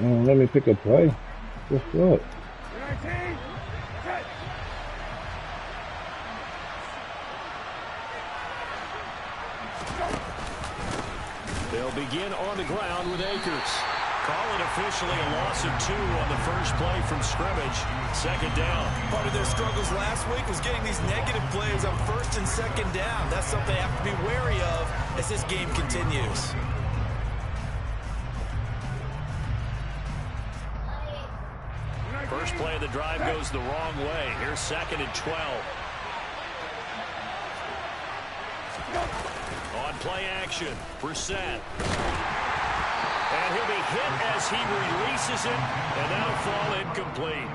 Let me pick a play. What's up? They'll begin on the ground with Akers. Call it officially a loss of 2 on the first play from scrimmage. Second down. Part of their struggles last week was getting these negative plays on first and second down. That's something they have to be wary of as this game continues. First play of the drive goes the wrong way. Here's 2nd and 12. On play action, Brissett. And he'll be hit as he releases it, and that'll fall incomplete.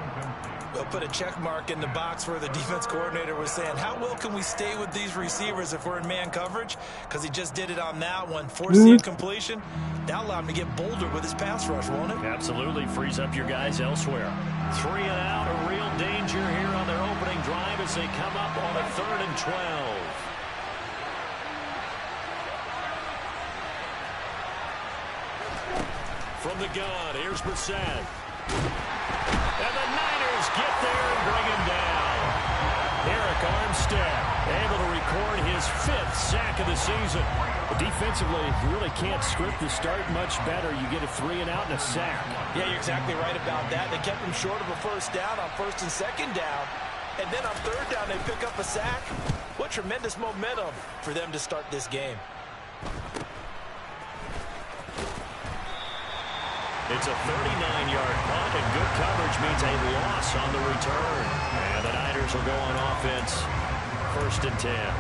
We'll put a check mark in the box where the defense coordinator was saying, how well can we stay with these receivers if we're in man coverage? Because he just did it on that one. Force the incompletion. That'll allow him to get bolder with his pass rush, won't it? Absolutely. Frees up your guys elsewhere. 3 and out, a real danger here on their opening drive as they come up on a 3rd and 12. From the gun, here's Brissett. And the Niners get there and bring him down. Eric Armstead able to record his 5th sack of the season. But defensively, you really can't script the start much better. You get a 3 and out and a sack. Yeah, you're exactly right about that. They kept him short of a first down on 1st and 2nd down. And then on 3rd down, they pick up a sack. What tremendous momentum for them to start this game. It's a 39-yard punt, and good coverage means a loss on the return. And the Niners will go on offense, 1st and 10.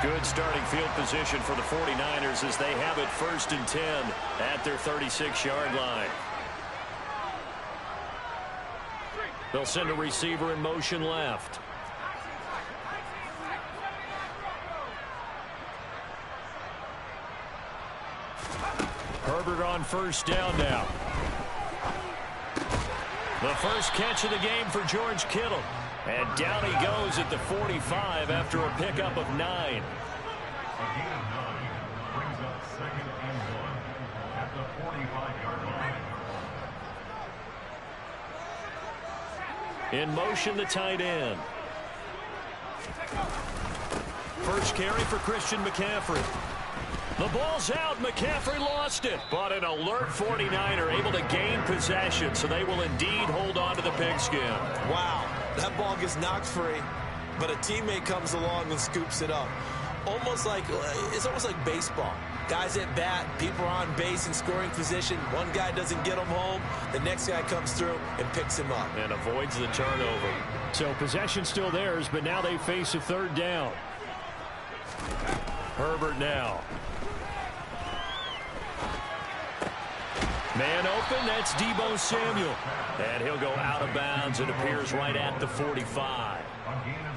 Good starting field position for the 49ers as they have it 1st and 10 at their 36-yard line. They'll send a receiver in motion left. Herbert on 1st down now. The first catch of the game for George Kittle. And down he goes at the 45 after a pickup of 9. In motion, the tight end. First carry for Christian McCaffrey. The ball's out. McCaffrey lost it. But an alert 49er able to gain possession, so they will indeed hold on to the pigskin. Wow, that ball gets knocked free, but a teammate comes along and scoops it up. It's almost like baseball. Guys at bat, people are on base in scoring position. One guy doesn't get him home. The next guy comes through and picks him up. And avoids the turnover. So possession still theirs, but now they face a 3rd down. Herbert now. Man open, that's Deebo Samuel. And he'll go out of bounds. It appears right at the 45.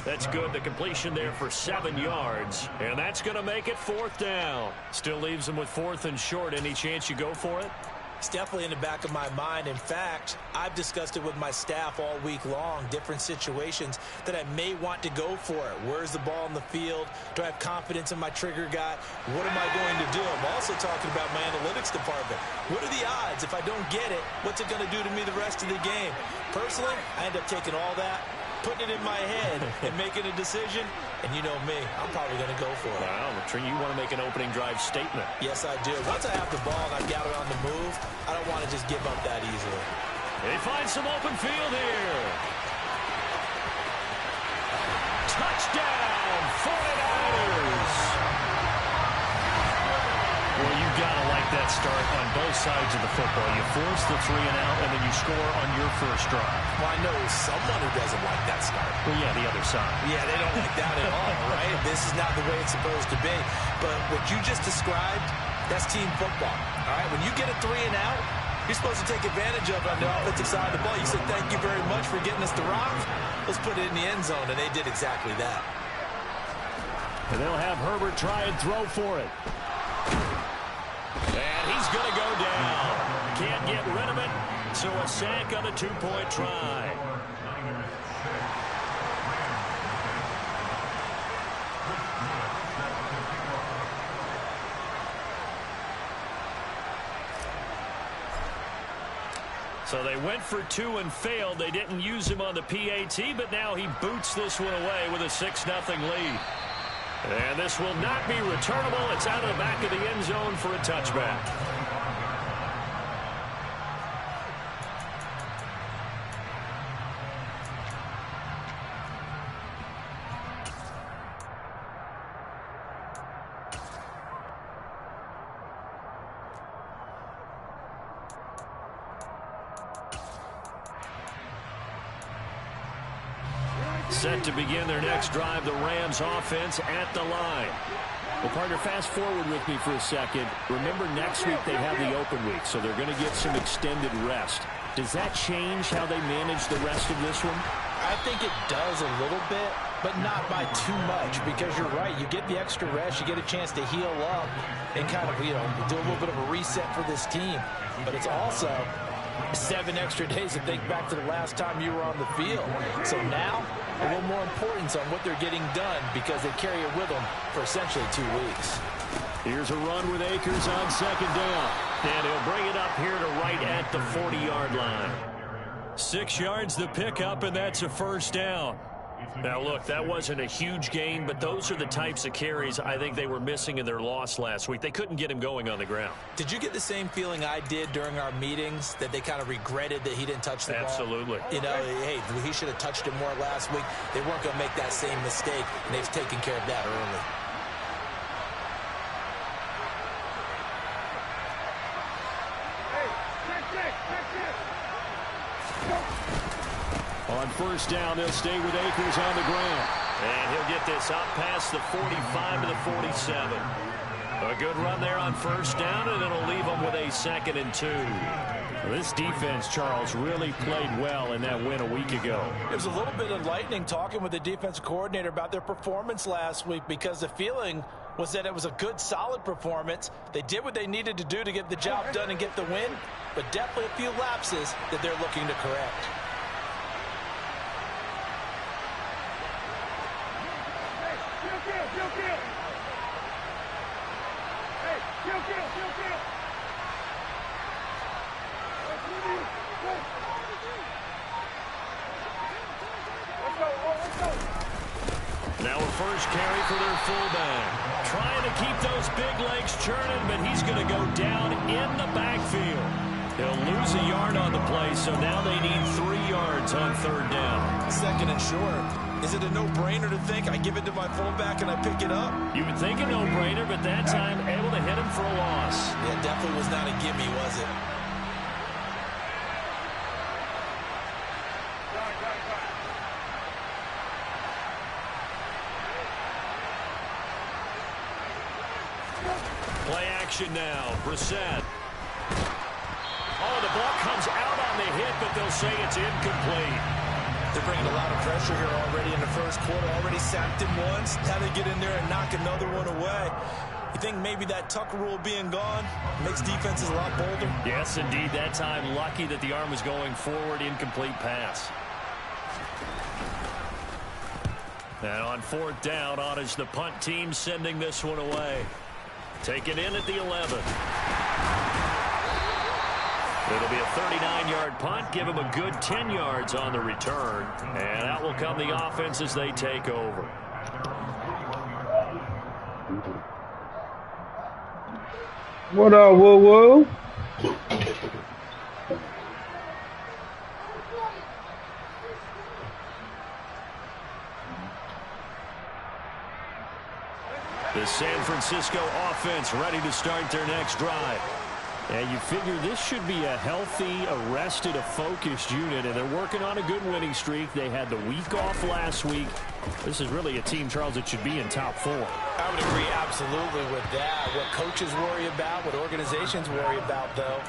That's good. The completion there for 7 yards. And that's going to make it 4th down. Still leaves them with 4th and short. Any chance you go for it? It's definitely in the back of my mind. In fact, I've discussed it with my staff all week long, different situations that I may want to go for it. Where's the ball in the field? Do I have confidence in my trigger guy? What am I going to do? I'm also talking about my analytics department. What are the odds? If I don't get it, what's it going to do to me the rest of the game? Personally, I end up taking all that, putting it in my head, and making a decision. And you know me, I'm probably going to go for it. Wow, you want to make an opening drive statement. Yes, I do. Once I have the ball and I've got it on the move, I don't want to just give up that easily. They find some open field here. Touchdown, 49ers. Well, you've got to like that start on both sides of the football. You force the 3 and out, and then you score on your first drive. Well, I know someone who doesn't like that start. Well, yeah, the other side. Yeah, they don't like that at all, right? This is not the way it's supposed to be. But what you just described, that's team football, all right? When you get a 3 and out, you're supposed to take advantage of it on the offensive side of the ball. You said, thank you very much for getting us the rock. Let's put it in the end zone, and they did exactly that. And they'll have Herbert try and throw for it. And he's going to go down. Can't get rid of it. So a sack on a 2-point try. So they went for 2 and failed. They didn't use him on the PAT, but now he boots this one away with a 6-0 lead. And this will not be returnable. It's out of the back of the end zone for a touchback. Set to begin their next drive, the Rams offense at the line. Well, partner, fast forward with me for a second. Remember, next week they have the open week, so they're going to get some extended rest. Does that change how they manage the rest of this one? I think it does a little bit, but not by too much, because you're right. You get the extra rest, you get a chance to heal up and kind of, do a little bit of a reset for this team. But it's also 7 extra days to think back to the last time you were on the field. So now, a little more importance on what they're getting done because they carry it with them for essentially 2 weeks. Here's a run with Akers on second down. And he'll bring it up here to right at the 40-yard line. 6 yards the pickup, and that's a first down. Now, look, that wasn't a huge gain, but those are the types of carries I think they were missing in their loss last week. They couldn't get him going on the ground. Did you get the same feeling I did during our meetings, that they kind of regretted that he didn't touch the ball? Absolutely. Hey, he should have touched it more last week. They weren't going to make that same mistake, and they've taken care of that early. On first down, they'll stay with Akers on the ground. And he'll get this up past the 45 to the 47. A good run there on first down, and it'll leave them with a 2nd and 2. Well, this defense, Charles, really played well in that win a week ago. It was a little bit enlightening talking with the defensive coordinator about their performance last week, because the feeling was that it was a good, solid performance. They did what they needed to do to get the job done and get the win, but definitely a few lapses that they're looking to correct. Now a first carry for their fullback. Trying to keep those big legs churning, but he's going to go down in the backfield. He'll lose a yard on the play, so now they need 3 yards on third down. 2nd and short. Is it a no-brainer to think I give it to my fullback and I pick it up? You would think a no-brainer, but that time able to hit him for a loss. Yeah, definitely was not a gimme, was it? Play action now. Brissett. Oh, the ball comes out on the hit, but they'll say it's incomplete. They're bringing a lot of pressure here already in the first quarter. Already sacked him once. Now they get in there and knock another one away. You think maybe that Tucker rule being gone makes defenses a lot bolder? Yes, indeed. That time, lucky that the arm was going forward. Incomplete pass. And on fourth down, on is the punt team sending this one away. Taken in at the 11. It'll be a 39-yard punt. Give them a good 10 yards on the return. And out will come the offense as they take over. What up, woo-woo? The San Francisco offense ready to start their next drive. And you figure this should be a healthy, arrested, a focused unit, and they're working on a good winning streak. They had the week off last week. This is really a team, Charles, that should be in top 4. I would agree absolutely with that. What coaches worry about, what organizations worry about, though,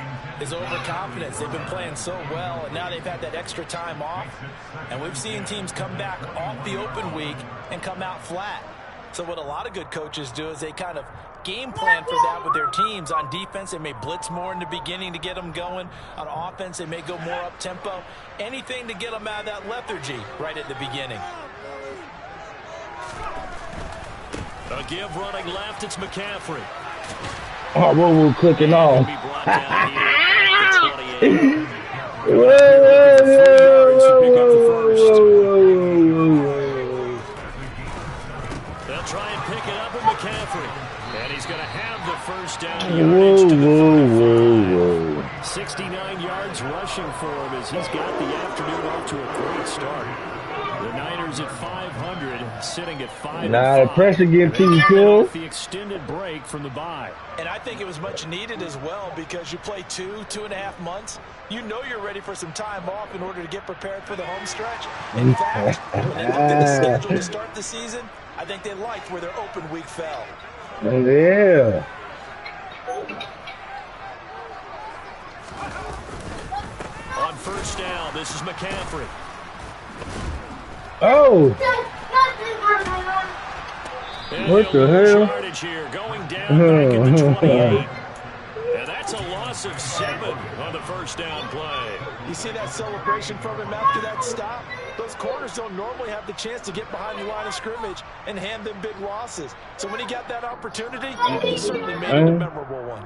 is overconfidence. They've been playing so well, and now they've had that extra time off. And we've seen teams come back off the open week and come out flat. So what a lot of good coaches do is they kind of game plan for that with their teams. On defense, they may blitz more in the beginning to get them going. On offense, they may go more up-tempo. Anything to get them out of that lethargy right at the beginning. A give running left, it's McCaffrey. Oh, we're clicking on. Be brought down here at the 28. They'll try and pick it up with McCaffrey. And he's going to have the first down yardage to the 35. 69 yards rushing for him as he's got the afternoon off to a great start. The Niners at 500, sitting at 5. Now the pressure get to you, Phil. The extended break from the bye. And I think it was much needed as well because you play 2.5 months. You know you're ready for some time off in order to get prepared for the home stretch. In fact, when they looked at the schedule to start the season, I think they liked where their open week fell. Yeah. On first down, this is McCaffrey. Oh. And What the hell? Yardage here, going down back at the 28. And that's a loss of 7 on the first down play. You see that celebration from him after that stop? Those corners don't normally have the chance to get behind the line of scrimmage and hand them big losses. So when he got that opportunity, he certainly made it a memorable one.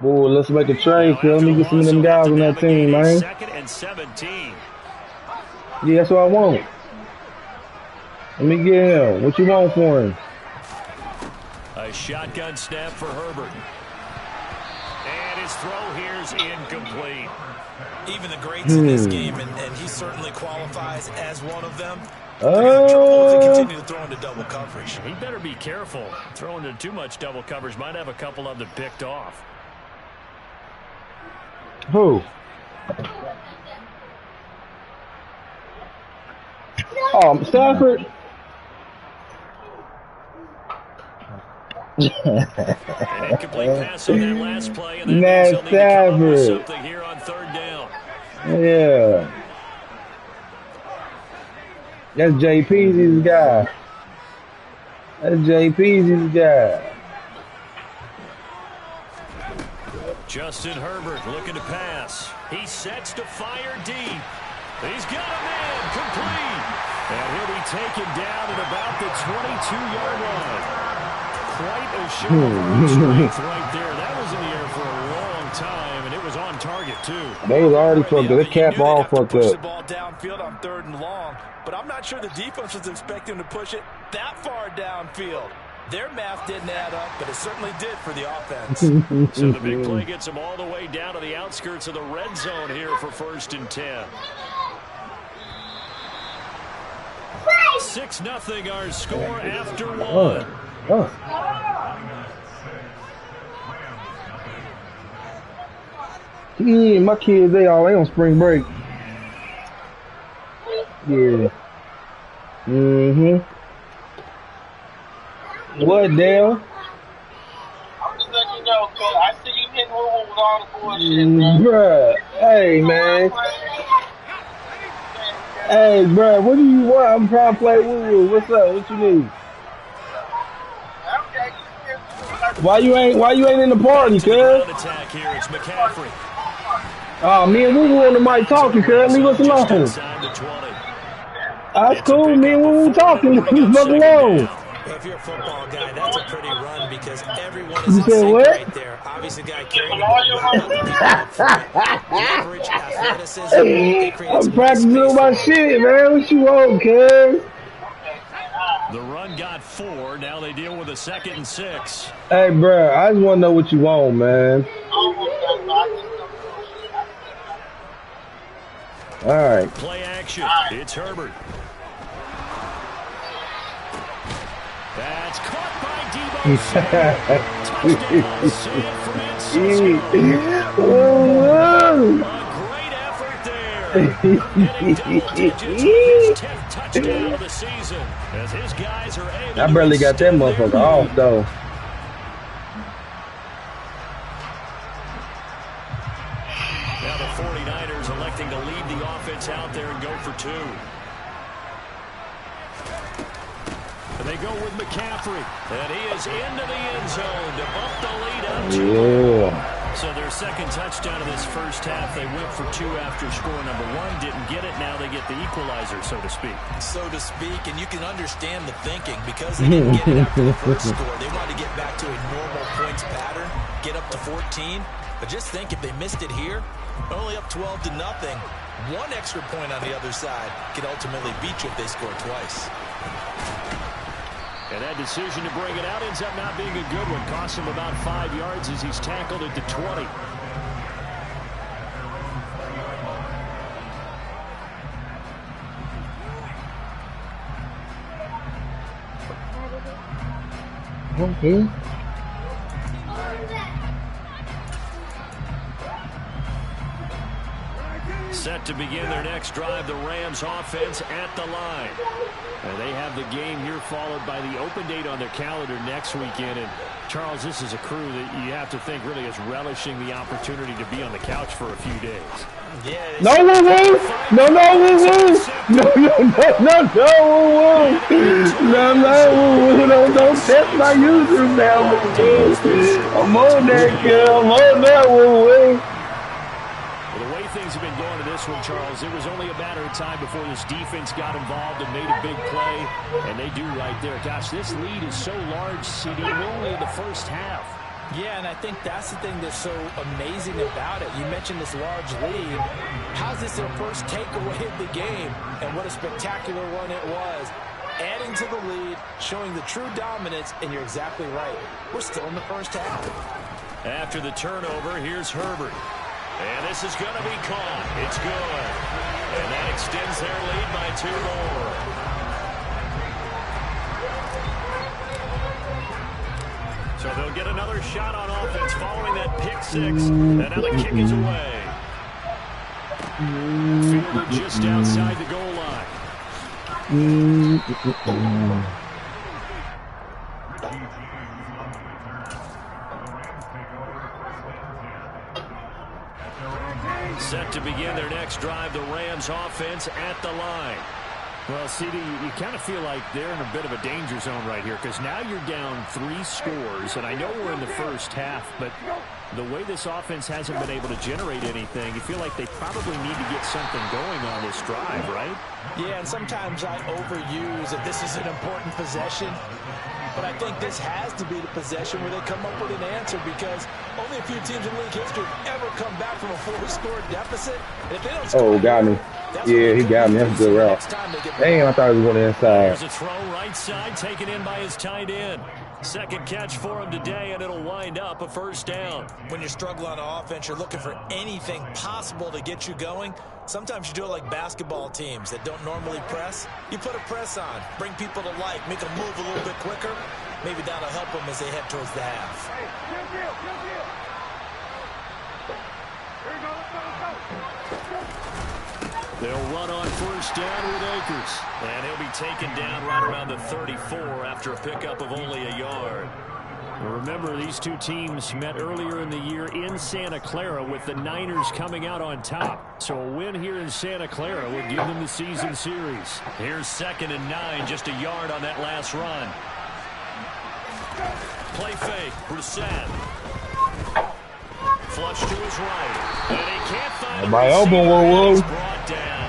Boy, let's make a trade, Phil. Let me get some of them guys on that team, man. Second and 17. Yeah, that's what I want. Let me get him. What you want for him? A shotgun snap for Herbert. And his throw here is incomplete. Even the greats in this game, and he certainly qualifies as one of them. Trouble if they continue to throw into double coverage. He better be careful. Throwing into too much double coverage might have a couple of them picked off. Who? Oh, Stafford. An incomplete pass on that last play, and that means Matt they'll need to come up with Stafford. something here on third down. Yeah. That's Jay Peasy's guy. That's Jay Peasy's guy. Justin Herbert looking to pass. He sets to fire deep. He's got a man complete. And he'll be taken down at about the 22-yard line. Quite a show of strength right there. That was in the air for a long time, and it was on target, too. They was already fucked up. They cap all fucked push the up. ball downfield on 3rd and long, but I'm not sure the defense was expecting to push it that far downfield. Their math didn't add up, but it certainly did for the offense. So the big play gets them all the way down to the outskirts of the red zone here for 1st and 10. 6-0 our score after one. Yeah, my kids, they on spring break. Yeah. What, Dale? I'm just letting you know, cuz I see you hitting Woo-Woo with all the bullshit, bro. Bruh, hey, man. Hey, bruh, what do you want? I'm trying to play Woo-Woo. What's up? What you need? Why you ain't in the party, cuz? Attack here, it's McCaffrey. Oh, me and Woo-Woo on the mic talking, cuz. Leave us alone. That's cool. Me and Woo-Woo talking. Leave us alone. If you're a football guy, that's a pretty run because everyone is You in said sync what? right there. Obviously, guy carrying the ball. Leverage, athleticism, they create I'm some practicing space my for him. shit, man. What you want, cuz? The run got 4. Now they deal with a 2nd and 6. Hey, bruh, I just want to know what you want, man. All right. Play action. It's Herbert. That's caught by Deebo Samuel. Touchdown, San Francisco. Woo-woo. A great effort there. Getting double digits with his 10th touchdown of the season. As his guys are able I barely got that motherfucker off, though. Now the 49ers electing to leave the offense out there and go for go with McCaffrey. And he is into the end zone to bump the lead up to Yeah. So their second touchdown of this first half, they went for 2 after score number 1. Didn't get it. Now they get the equalizer, so to speak. So to speak, and you can understand the thinking because they didn't get it after the first score. They wanted to get back to a normal points pattern, get up to 14. But just think if they missed it here, only up 12-0. One extra point on the other side could ultimately beat you if they score twice. And that decision to bring it out ends up not being a good one. Costs him about 5 yards as he's tackled at the 20. Okay. Set to begin their next drive, the Rams offense at the line. And they have the game here followed by the open date on their calendar next weekend. And Charles, this is a crew that you have to think really is relishing the opportunity to be on the couch for a few days. Yeah. No, woo-woo! No, woo-woo! No, woo-woo! No, don't test my user now, I'm on that, girl. I'm on that, woo-woo! The way things have been going to this one, Charles, it was only a matter of time before this defense got involved and made a big play, and they do right there. Gosh, this lead is so large, CD, we're only in the first half. Yeah, and I think that's the thing that's so amazing about it. You mentioned this large lead. How's this their first takeaway of the game? And what a spectacular one it was. Adding to the lead, showing the true dominance, and you're exactly right. We're still in the first half. After the turnover, here's Herbert. And this is going to be caught. It's good. And that extends their lead by 2 more. So they'll get another shot on offense following that pick 6. And now the kick is away. Fielded just outside the goal line. Set to begin their next drive, the Rams offense at the line. Well, CD, you kind of feel like they're in a bit of a danger zone right here because now you're down 3 scores, and I know we're in the first half, but the way this offense hasn't been able to generate anything, you feel like they probably need to get something going on this drive, right? Yeah, and sometimes I overuse that this is an important possession. But I think this has to be the possession where they come up with an answer because only a few teams in league history have ever come back from a 4-score deficit. And if they don't score, got me. Yeah, he got me. That's a good route. Damn, I thought he was going inside. There's a throw right side taken in by his tight end. Second catch for him today, and it'll wind up a first down. When you're struggling on offense, you're looking for anything possible to get you going. Sometimes you do it like basketball teams that don't normally press. You put a press on, bring people to life, make them move a little bit quicker. Maybe that'll help them as they head towards the half. They'll run on first down with Akers. And he'll be taken down right around the 34 after a pickup of only a yard. Remember, these two teams met earlier in the year in Santa Clara with the Niners coming out on top. So a win here in Santa Clara would give them the season series. Here's 2nd and 9, just a yard on that last run. Play fake, Brissett. Flush to his right. And he can't find Nobody open, whoa. Brought down.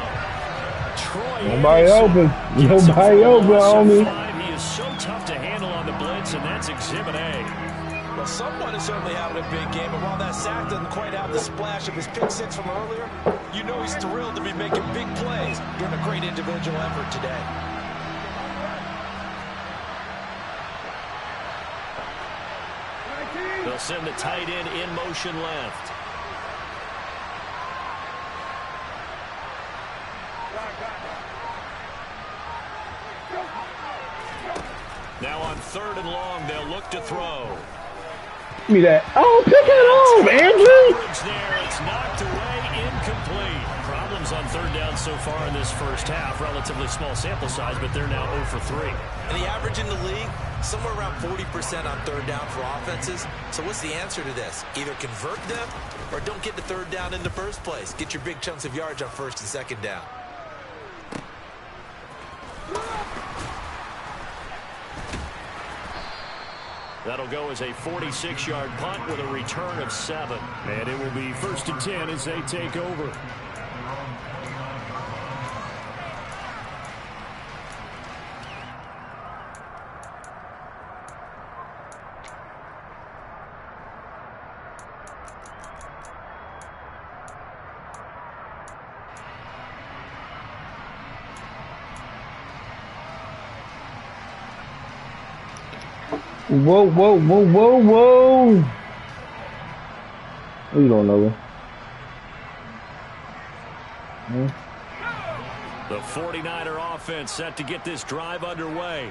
Troy Nobody open. Nobody open, homie. He is so tough to handle on the blitz, and that's Exhibit A. Well, someone is certainly having a big game, and while that sack doesn't quite have the splash of his pick 6 from earlier, you know he's thrilled to be making big plays during a great individual effort today. They'll send the tight end in motion left. Now on 3rd and long, they'll look to throw. Give me that. Oh, pick it off, Andrew. There, it's knocked away, incomplete. Problems on 3rd down so far in this first half. Relatively small sample size, but they're now 0 for 3. And the average in the league, somewhere around 40% on 3rd down for offenses. So what's the answer to this? Either convert them or don't get the 3rd down in the first place. Get your big chunks of yards on 1st and 2nd down. That'll go as a 46-yard punt with a return of 7. And it will be 1st and 10 as they take over. Whoa, whoa, whoa, whoa, whoa. You don't know. The 49er offense set to get this drive underway.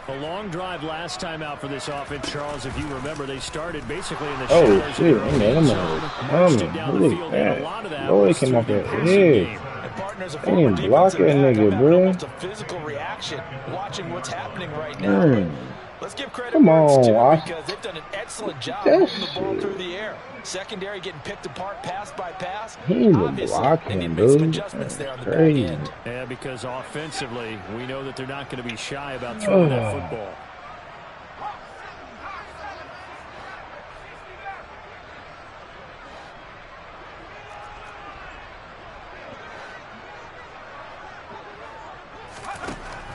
A long drive last time out for this offense, Charles. If you remember, they started basically in the Oh, shadows shit. of their own end zone, marched it down the field, and a lot of that was came through off the that passing head. game. Partners, a They former didn't block defensive that back. nigga, I'm bro. having almost a physical reaction watching what's happening right now. Let's give credit Come where it's on, due Ash. because they've done an excellent job That moving the ball shit. through the air. Secondary getting picked apart pass by pass. He ain't Obviously, blocking, they need to make some dude. adjustments there on the Crazy. back end. Yeah, because offensively, we know that they're not going to be shy about throwing that football.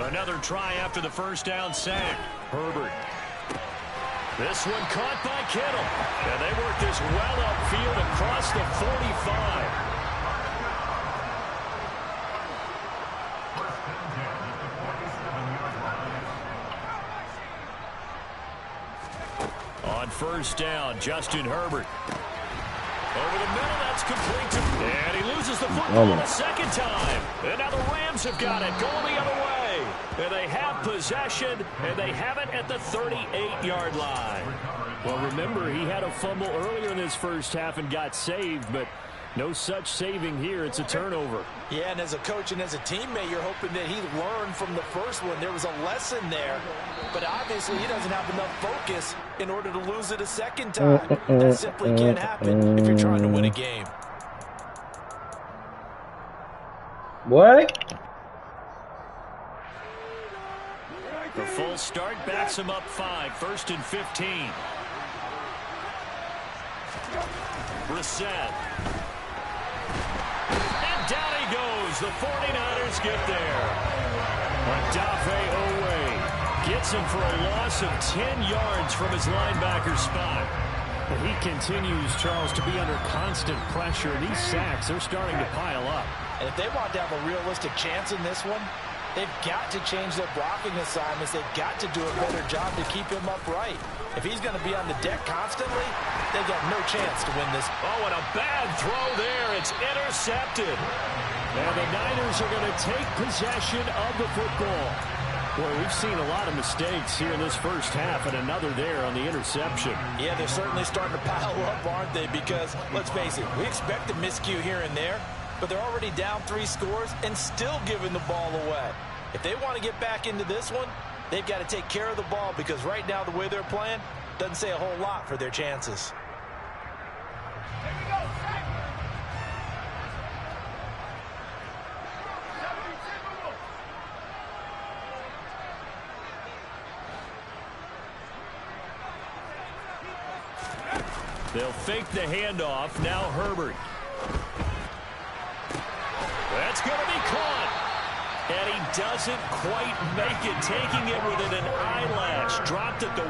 Another try after the first down sack. Herbert. This one caught by Kittle. And they work this well upfield across the 45. On first down, Justin Herbert. Over the middle, that's complete to... And he loses the football a second time. And now the Rams have got it, going the other way. And they have possession, and they have it at the 38-yard line. Well, remember, he had a fumble earlier in this first half and got saved, but no such saving here. It's a turnover. Yeah, and as a coach and as a teammate, you're hoping that he learned from the first one. There was a lesson there, but obviously he doesn't have enough focus in order to lose it a second time. That simply can't happen if you're trying to win a game. What? The full start backs him up 5, 1st and 15. Brissett. And down he goes. The 49ers get there. Odafe Oweh gets him for a loss of 10 yards from his linebacker spot. He continues, Charles, to be under constant pressure. These sacks are starting to pile up. And if they want to have a realistic chance in this one, they've got to change their blocking assignments. They've got to do a better job to keep him upright. If he's going to be on the deck constantly, they've got no chance to win this. Oh, and a bad throw there. It's intercepted. And the Niners are going to take possession of the football. Boy, we've seen a lot of mistakes here in this first half, and another there on the interception. Yeah, they're certainly starting to pile up, aren't they? Because, let's face it, we expect a miscue here and there, but they're already down 3 scores and still giving the ball away. If they want to get back into this one, they've got to take care of the ball because right now the way they're playing doesn't say a whole lot for their chances. They'll fake the handoff. Now Herbert. That's going to be caught. And he doesn't quite make it, taking it within an eyelash. Dropped at the 1.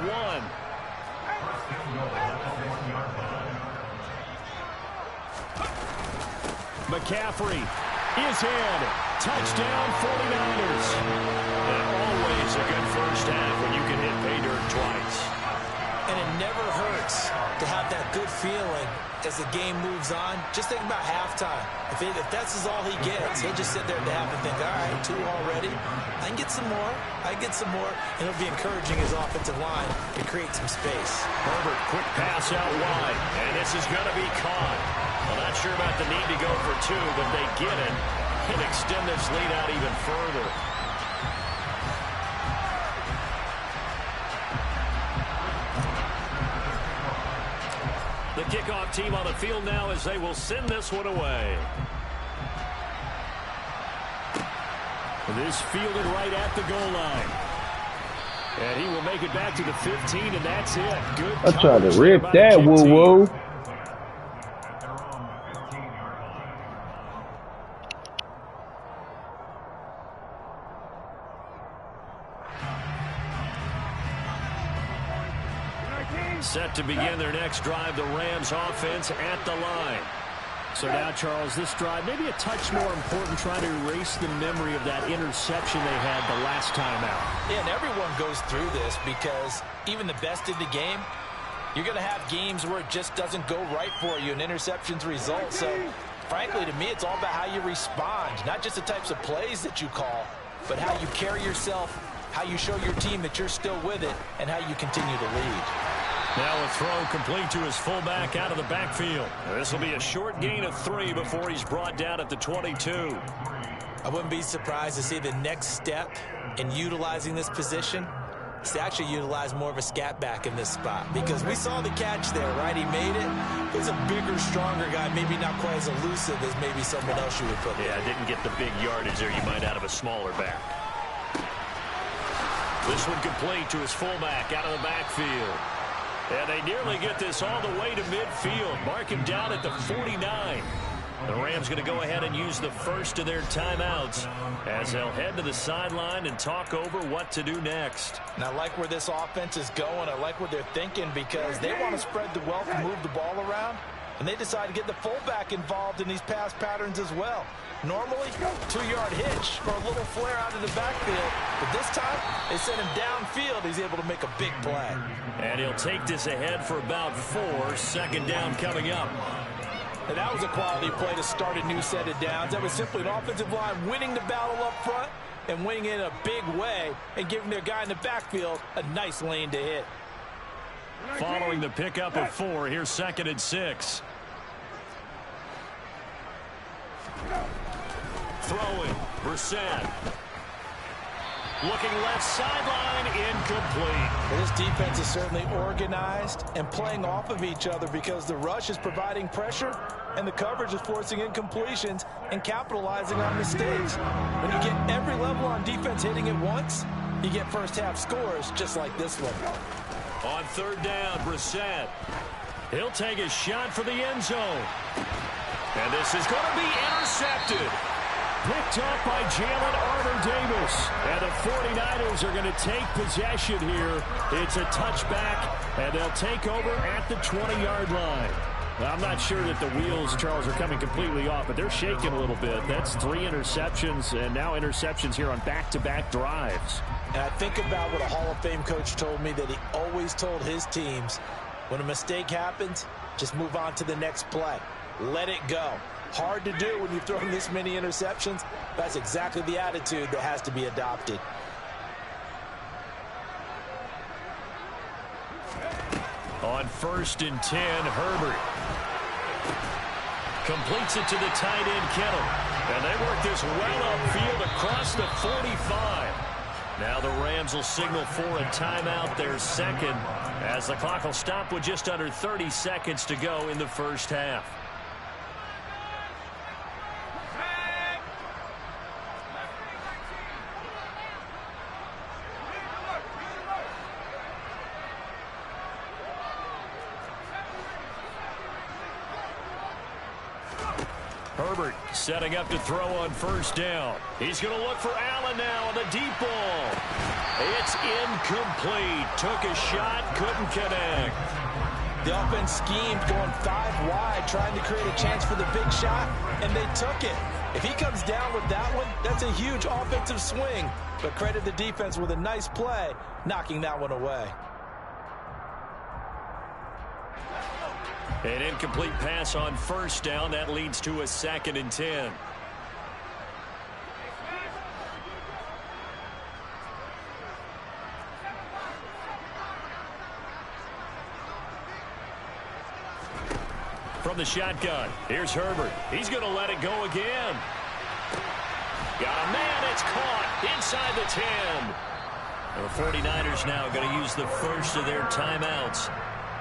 McCaffrey is in. Touchdown 49ers. And always a good first half when you can hit pay dirt twice. And it never hurts to have that good feeling as the game moves on. Just think about halftime. If that's all he gets, he'll just sit there at the half and think, all right, 2 already. I can get some more. I get some more. And it'll be encouraging his offensive line to create some space. Herbert, quick pass out wide. And this is going to be caught. Well, not sure about the need to go for 2, but they get it and extend this lead out even further. The kickoff team on the field now as they will send this one away. This fielded right at the goal line. And he will make it back to the 15, and that's it. Good I tried to coverage rip by the that, kick woo team. woo. Set to begin their next drive, the Rams offense at the line. So now, Charles, this drive maybe a touch more important, trying to erase the memory of that interception they had the last time out. Yeah, and everyone goes through this because even the best in the game, you're going to have games where it just doesn't go right for you, and interceptions result. So, frankly, to me, it's all about how you respond, not just the types of plays that you call, but how you carry yourself, how you show your team that you're still with it, and how you continue to lead. Now a throw complete to his fullback out of the backfield. This will be a short gain of 3 before he's brought down at the 22. I wouldn't be surprised to see the next step in utilizing this position is to actually utilize more of a scat back in this spot, because we saw the catch there, right? He made it. He's a bigger, stronger guy, maybe not quite as elusive as maybe someone else you would put there. Yeah, didn't get the big yardage there you might out of a smaller back. This one complete to his fullback out of the backfield. And they nearly get this all the way to midfield. Mark him down at the 49. The Rams going to go ahead and use the first of their timeouts as they'll head to the sideline and talk over what to do next. And I like where this offense is going. I like what they're thinking, because they want to spread the wealth and move the ball around. And they decide to get the fullback involved in these pass patterns as well. Normally, 2-yard hitch or a little flare out of the backfield. But this time, they send him downfield. He's able to make a big play. And he'll take this ahead for about 4. Second down coming up. And that was a quality play to start a new set of downs. That was simply an offensive line winning the battle up front and winning it in a big way and giving their guy in the backfield a nice lane to hit. Following the pickup of 4, here's 2nd and 6. Throwing, Brissett. Looking left sideline, incomplete. Well, this defense is certainly organized and playing off of each other, because the rush is providing pressure and the coverage is forcing incompletions and capitalizing on mistakes. When you get every level on defense hitting at once, you get first-half scores just like this one. On 3rd down, Brissett. He'll take a shot for the end zone. And this is going to be intercepted. Picked up by Jalen Armour-Davis. And the 49ers are going to take possession here. It's a touchback, and they'll take over at the 20-yard line. Now, I'm not sure that the wheels, Charles, are coming completely off, but they're shaking a little bit. That's 3 interceptions, and now interceptions here on back-to-back drives. And I think about what a Hall of Fame coach told me, that he always told his teams, when a mistake happens, just move on to the next play. Let it go. Hard to do when you've thrown this many interceptions. That's exactly the attitude that has to be adopted. On 1st and 10, Herbert completes it to the tight end, Kittle. And they work this well upfield across the 45. Now the Rams will signal for a timeout, their 2nd, as the clock will stop with just under 30 seconds to go in the first half. Herbert setting up to throw on 1st down. He's going to look for Allen now on the deep ball. It's incomplete. Took a shot, couldn't connect. The offense schemed, going 5 wide, trying to create a chance for the big shot, and they took it. If he comes down with that one, that's a huge offensive swing. But credit the defense with a nice play, knocking that one away. An incomplete pass on 1st down. That leads to a 2nd and 10. From the shotgun, here's Herbert. He's going to let it go again. Got a man. It's caught inside the 10. The 49ers now going to use the first of their timeouts,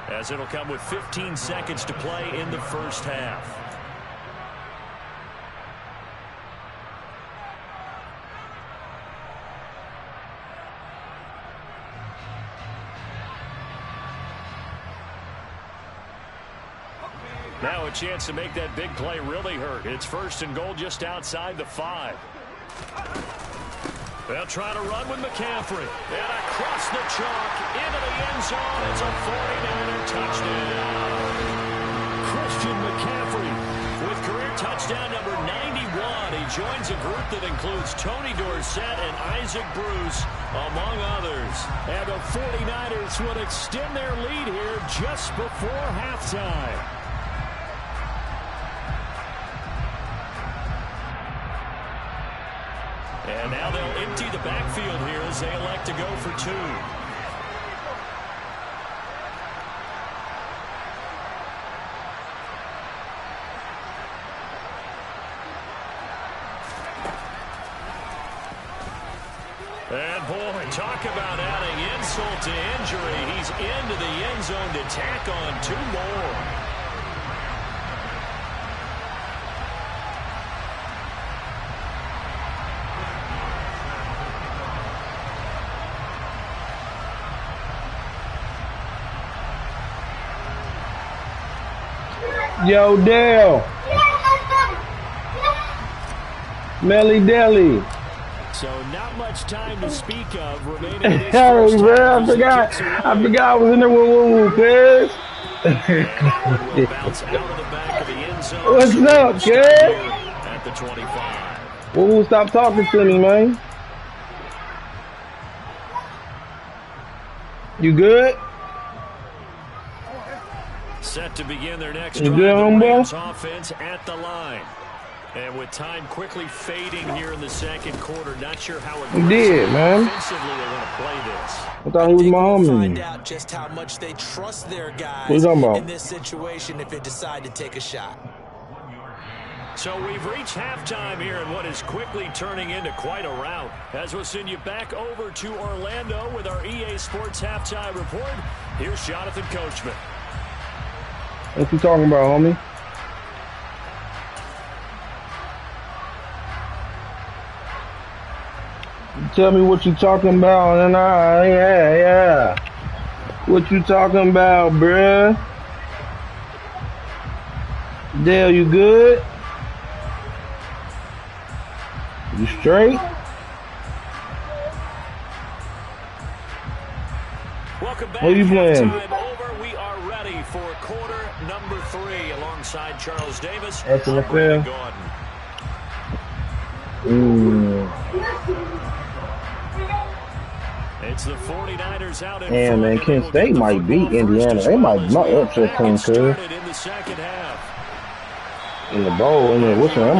as it'll come with 15 seconds to play in the first half. Now a chance to make that big play really hurt. It's 1st and goal just outside the 5. They'll try to run with McCaffrey. And across the chalk into the end zone. It's a 49er touchdown. Christian McCaffrey with career touchdown number 91. He joins a group that includes Tony Dorsett and Isaac Bruce, among others. And the 49ers will extend their lead here just before halftime. And now they'll empty the backfield here as they elect to go for 2. And boy, talk about adding insult to injury. He's into the end zone to tack on 2 more. Yo, Dale. Melly Deli. So not much time to speak of remaining in this Hey, bro, I forgot I was in there with cuz. What's up, kid? At the 25. Woo, stop talking to me, man. You good? Set to begin their next You drive. good, The homeboy? Rams offense at the line. And with time quickly fading here in the 2nd quarter, not sure how You did, man. offensively they want to play this. I thought he was my We'll homie. find out just how much they trust their guys What you talking about? in this situation if they decide to take a shot. So we've reached halftime here in what is quickly turning into quite a rout. As we'll send you back over to Orlando with our EA Sports Halftime Report, here's Jonathan Coachman. What you talking about, homie? Tell me what you talking about, and yeah. What you talking about, bruh? Dale, you good? You straight? Welcome back. What you playing? Halftime over. We are ready for quarter number 3 alongside Charles Davis. That's an I'm Brandon affair. Gordon. It's the 49ers out in Yeah, front, man, and Kent they will State get the might beat football Indiana. first They as might well as not we get upset back Kent State. started in the 2nd half. In the bowl, and then which one? I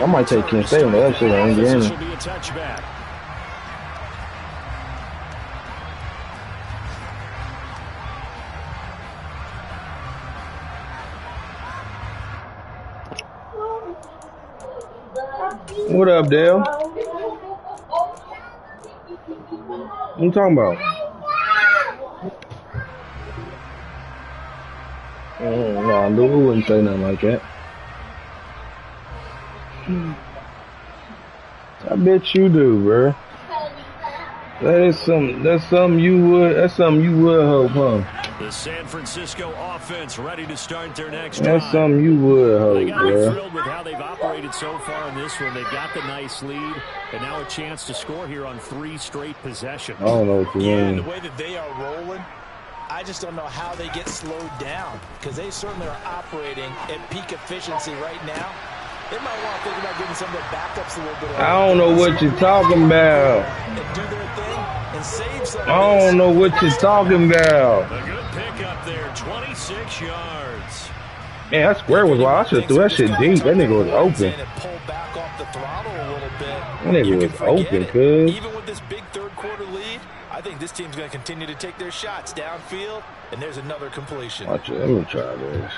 might take Kent State in the upset of This Indiana. will be a touchback. What up, Dale? What you talking about? No, Lou wouldn't say nothing like that. I bet you do, bro. That's something you would hope, huh? The San Francisco offense ready to start their next That's drive. something you would They hope, got to be bro. thrilled with how they've operated so far in this one. They've got the nice lead, and now a chance to score here on 3 straight possessions. I don't know what you And the mean. way that they are rolling, I just don't know how they get slowed down because they certainly are operating at peak efficiency right now. They might want to think about getting some of their backups a little bit. I don't know what you're talking about. And do their thing and save some. I don't know what you're talking about. A good pickup there, 26 yards. Man, that square was wild. I should have threw that shit deep. That nigga was open. And pull back off the throttle a little bit. That nigga You can was forget open, it. cuz. Even with this big 3rd quarter lead, I think this team's going to continue to take their shots downfield. And there's another completion. Watch it. Let me try this.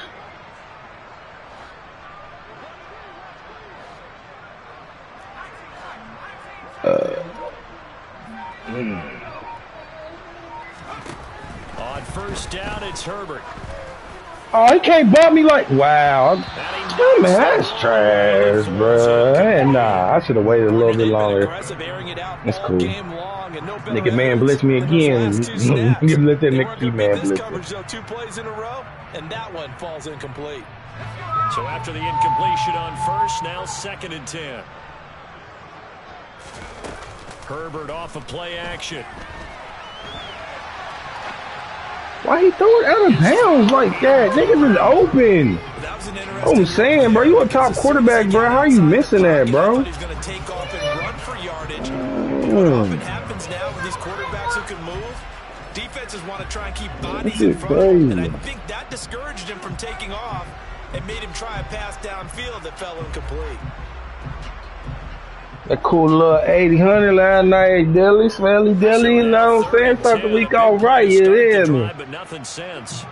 On 1st down, it's Herbert. Oh, he can't bump me like, wow. Man, that's trash, bro. Nah, I should have waited a little bit longer. That's cool. Nigga, man blitz me again. You let that nigga keep man blitz me. 2 plays in a row, and that one falls incomplete. So after the incompletion on first, now 2nd and 10. Herbert off of play action. Why he throw it out of bounds like that? Niggas is open. I'm saying, bro, you a top quarterback, bro. How are you missing that, bro? He's going to take off and run for yardage. What often happens now with these quarterbacks who can move, defenses want to try and keep bodies in front of him, and I think that discouraged him from taking off and made him try a pass downfield that fell incomplete. That cool little 80-100 last night, Dilly, Smelly Dilly, you know what I'm saying? Start the week off right, you hear me? But nothing since.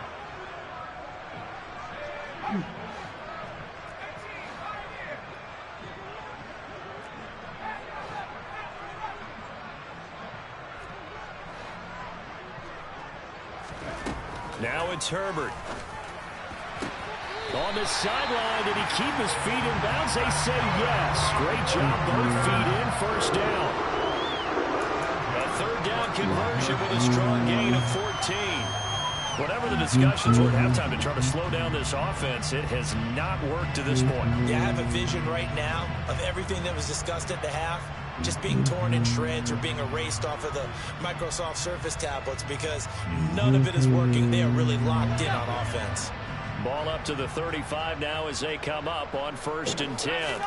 Now it's Herbert. On the sideline, did he keep his feet in bounds? They say yes. Great job, both feet in, first down. A 3rd down conversion with a strong gain of 14. Whatever the discussions were at halftime to try to slow down this offense, it has not worked to this point. Yeah, I have a vision right now of everything that was discussed at the half just being torn in shreds or being erased off of the Microsoft Surface tablets because none of it is working. They are really locked in on offense. Ball up to the 35 now as they come up on 1st and 10.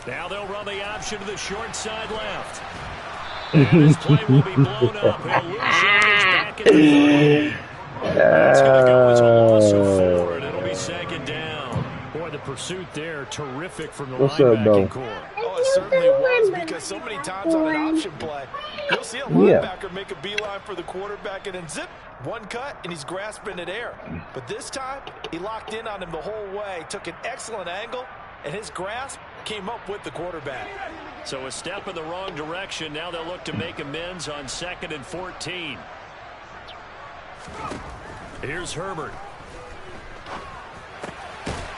Now they'll run the option to the short side left. And this play will be blown up. He'll lose yardage back in the 30. That's going to go as a loss of 4, and it'll be 2nd down. Boy, the pursuit there, terrific from the linebacking core. Oh, it certainly was, because so many times on an option play, you'll see a linebacker make a beeline for the quarterback and then zip, one cut, and he's grasping at air. But this time, he locked in on him the whole way, took an excellent angle, and his grasp came up with the quarterback. So a step in the wrong direction. Now they'll look to make amends on 2nd and 14. Here's Herbert.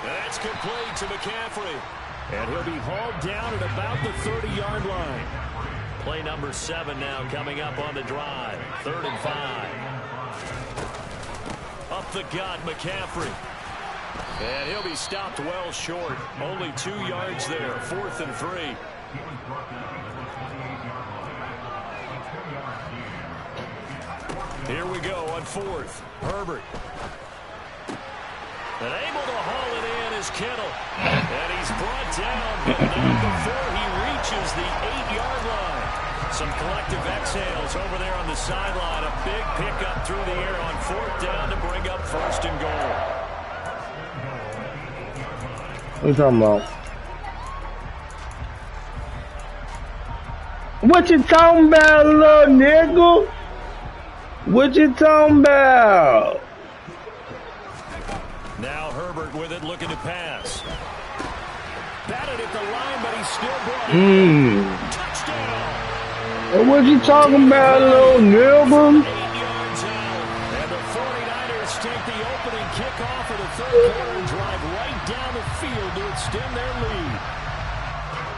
That's complete to McCaffrey. And he'll be hauled down at about the 30-yard line. Play number 7 now coming up on the drive. 3rd and 5. Up the gut, McCaffrey. And he'll be stopped well short. Only 2 yards there. 4th and 3. Here we go on 4th. Herbert. And able to haul it in is Kittle. And he's brought down, but not before he reaches the 8-yard line. Some collective exhales over there on the sideline. A big pickup through the air on 4th down to bring up 1st and goal. What you talking about? What you talking about, little nigga? What you talking about? Now Herbert with it, looking to pass. Batted at the line, but he's still brought it. Touchdown. What you talking about, little nigga? 8 yards out. And the 49ers take the opening kickoff of the 3rd quarter and drive right down the field to extend their lead.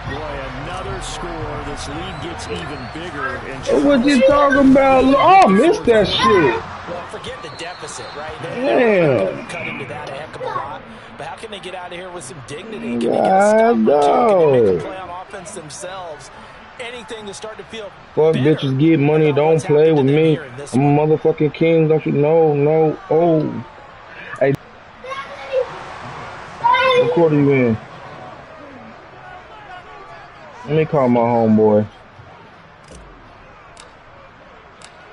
Boy, another score. This lead gets even bigger. And what you talking about? Oh, I missed that shit. Well, forget the deficit, right? Damn. Cut into that a heck of a lot. But how can they get out of here with some dignity? Can they get a stop or two? Can they make a play on offense themselves? Anything to start to feel Fuck better. Bitches get money, don't play with me. I'm a motherfucking king, don't you know? No, oh. Hey. What quarter you in? Let me call my homeboy.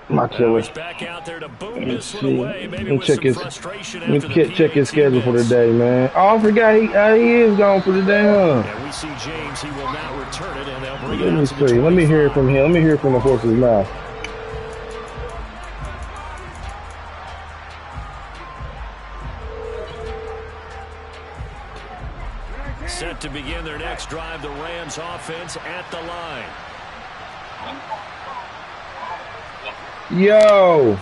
My killer. Back out there to boom this one away. Maybe Let me check his. Check his schedule for the day, man. Oh, I forgot he is gone for the day, huh? And we see James. He will not return it, and they'll bring it Let me out to see. the Let me hear it from him. Let me hear it from the horse's mouth. Set to begin their next drive, the Rams offense at the line. Yo,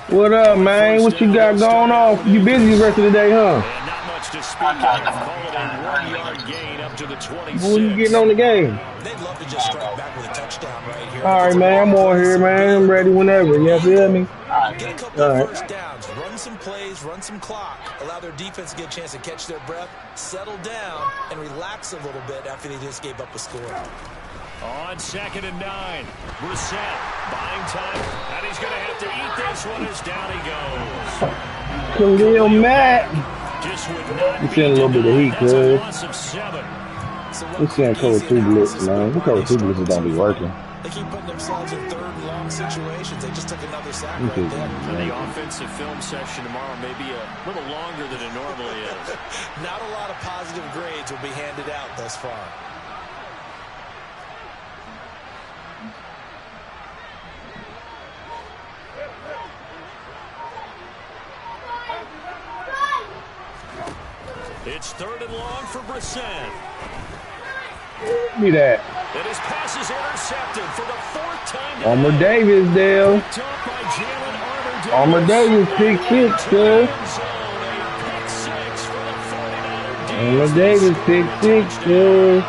what up, man? What you got going on? You busy the rest of the day, huh? And not much to speak of. Call it a 1-yard gain up to the 26. When you getting on the game? They'd love to just strike back with a touchdown right here. All right, man. I'm on here, man. I'm ready whenever. You feel me? Get a couple of first downs. Run some plays, run some clock, allow their defense to get a chance to catch their breath, settle down, and relax a little bit after they just gave up a score. On 2nd and 9, Brissett buying time, and he's going to have to eat this one as down he goes. Khalil Mack. Just would not He's seeing a little bit of heat, that's a cuz. loss of 7. He's seeing cover 2 blitz, man. The cover 2 blitzes don't be working. They keep putting themselves in 3rd and long situations. They just took another sack right Okay. there. And the offensive film session tomorrow may be a little longer than it normally is. Not a lot of positive grades will be handed out thus far. It's 3rd and long for Brissett. Give me that. And his pass is intercepted for the 4th time today. Armour Davis, Dale. Picked up by Jalen Armour-Davis. Armour Davis, pick 6, cuz. Pick 6 for the 49er. Armour Davis, pick 6, cuz.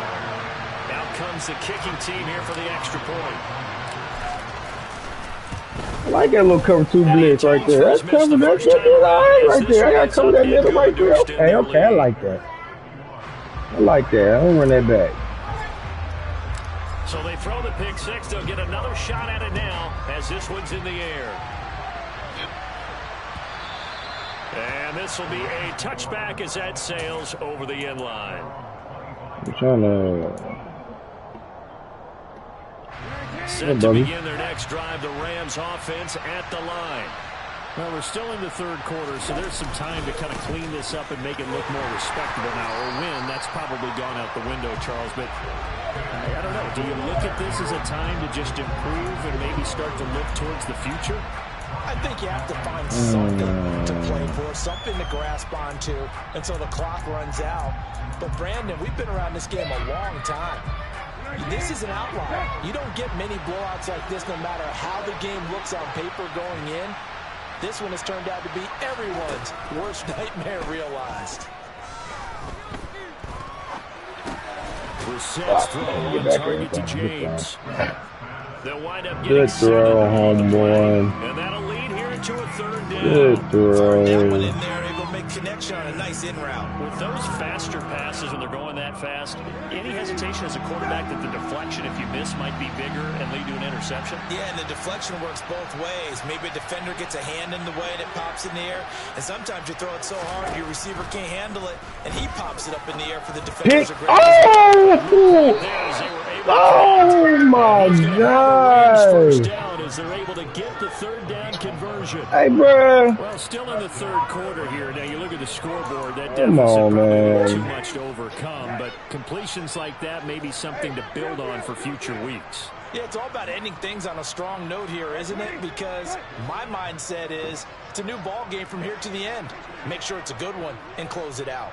Out comes the kicking team here for the extra point. I like that little cover 2 blitz right there. That's cover, that's all right there. I got to cover that middle right there. Okay, I like that. I like that. I'm going to run that back. So they throw the pick 6. They'll get another shot at it now as this one's in the air. And this will be a touchback as that sails over the end line. I'm trying to... Set to begin their next drive, the Rams offense at the line. Well, we're still in the 3rd quarter, so there's some time to kind of clean this up and make it look more respectable now. Or win, that's probably gone out the window, Charles. But I don't know. Do you look at this as a time to just improve and maybe start to look towards the future? I think you have to find something to play for, something to grasp onto until the clock runs out. But, Brandon, we've been around this game a long time. This is an outlier. You don't get many blowouts like this no matter how the game looks on paper going in. This one has turned out to be everyone's worst nightmare realized. Brissett's throw on target to James. They'll wind up Good throw, homeboy. and that'll lead here into a 3rd down. Good throw. That one in there, able to make connection on a nice in route. With those faster passes when they're going that fast, any hesitation as a quarterback that the deflection, if you miss, might be bigger and lead to an interception? Yeah, and the deflection works both ways. Maybe a defender gets a hand in the way and it pops in the air. And sometimes you throw it so hard your receiver can't handle it, and he pops it up in the air for the defenders. Pick. Oh! Oh, my God. First down as they're able to get the 3rd down conversion. Hey, bro. Well, still in the 3rd quarter here. Now, you look at the scoreboard. That Come deficit on, probably man. too much to overcome. But completions like that may be something to build on for future weeks. Yeah, it's all about ending things on a strong note here, isn't it? Because my mindset is it's a new ball game from here to the end. Make sure it's a good one and close it out.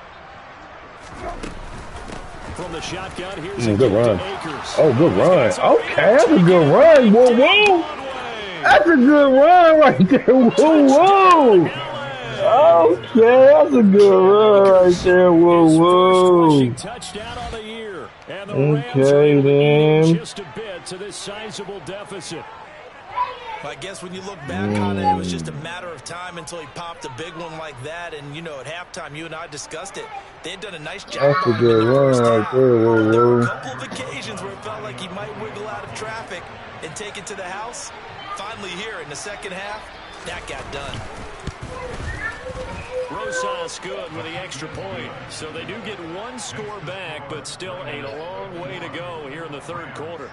From the shotgun, here's Good run. Akers. Oh, good run. Okay, that's a good run. Whoa, whoa. That's a good run right there. Whoa, whoa. Okay, that's a good run right there. Whoa, whoa. Touchdown on the year. And the Okay, Rams then. just a bit to this sizable deficit. I guess when you look back on it, it was just a matter of time until he popped a big one like that. And, you know, at halftime, you and I discussed it. They had done a nice job. That's a good run right there. Whoa, There were a whoa. couple of occasions where it felt like he might wiggle out of traffic and take it to the house. Finally here in the second half, that got done. Rosas good with the extra point. So they do get one score back, but still a long way to go here in the 3rd quarter.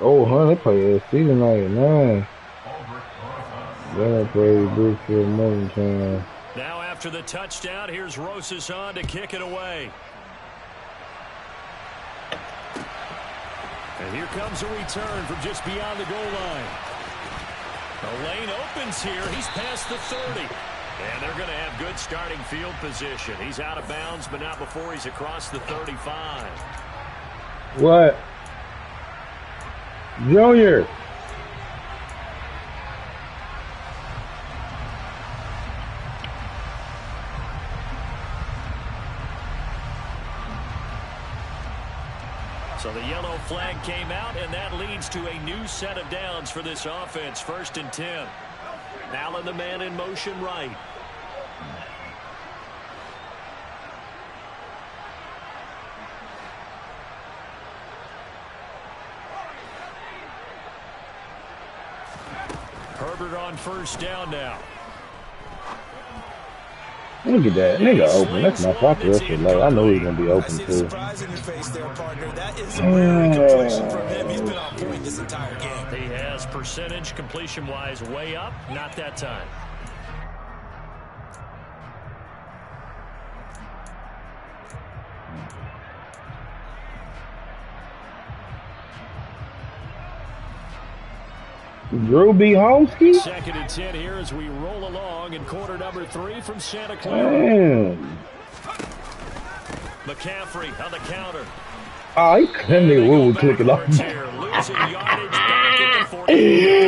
Oh, huh, they play SC tonight at 9. Then I play Brookfield Morgantown. Now after the touchdown, here's Rosas on to kick it away. And here comes a return from just beyond the goal line. The lane opens here. He's past the 30. And they're going to have good starting field position. He's out of bounds, but not before he's across the 35. What? Junior. So the yellow flag came out, and that leads to a new set of downs for this offense. 1st and 10. Allen, the man in motion right. Herbert on 1st down now. Look at that. Nigga open. That's my popular for late. I know he's going to be open, too. Surprise in your face there, partner. That is a rare completion from him. He's been on point this entire game. He has percentage completion-wise way up. Not that time. Drew B. Homesky? 2nd and 10 here as we roll along in quarter number 3 from Santa Clara. Damn. McCaffrey on the counter. Oh, he couldn't even click it off. Losing yardage back at the 40.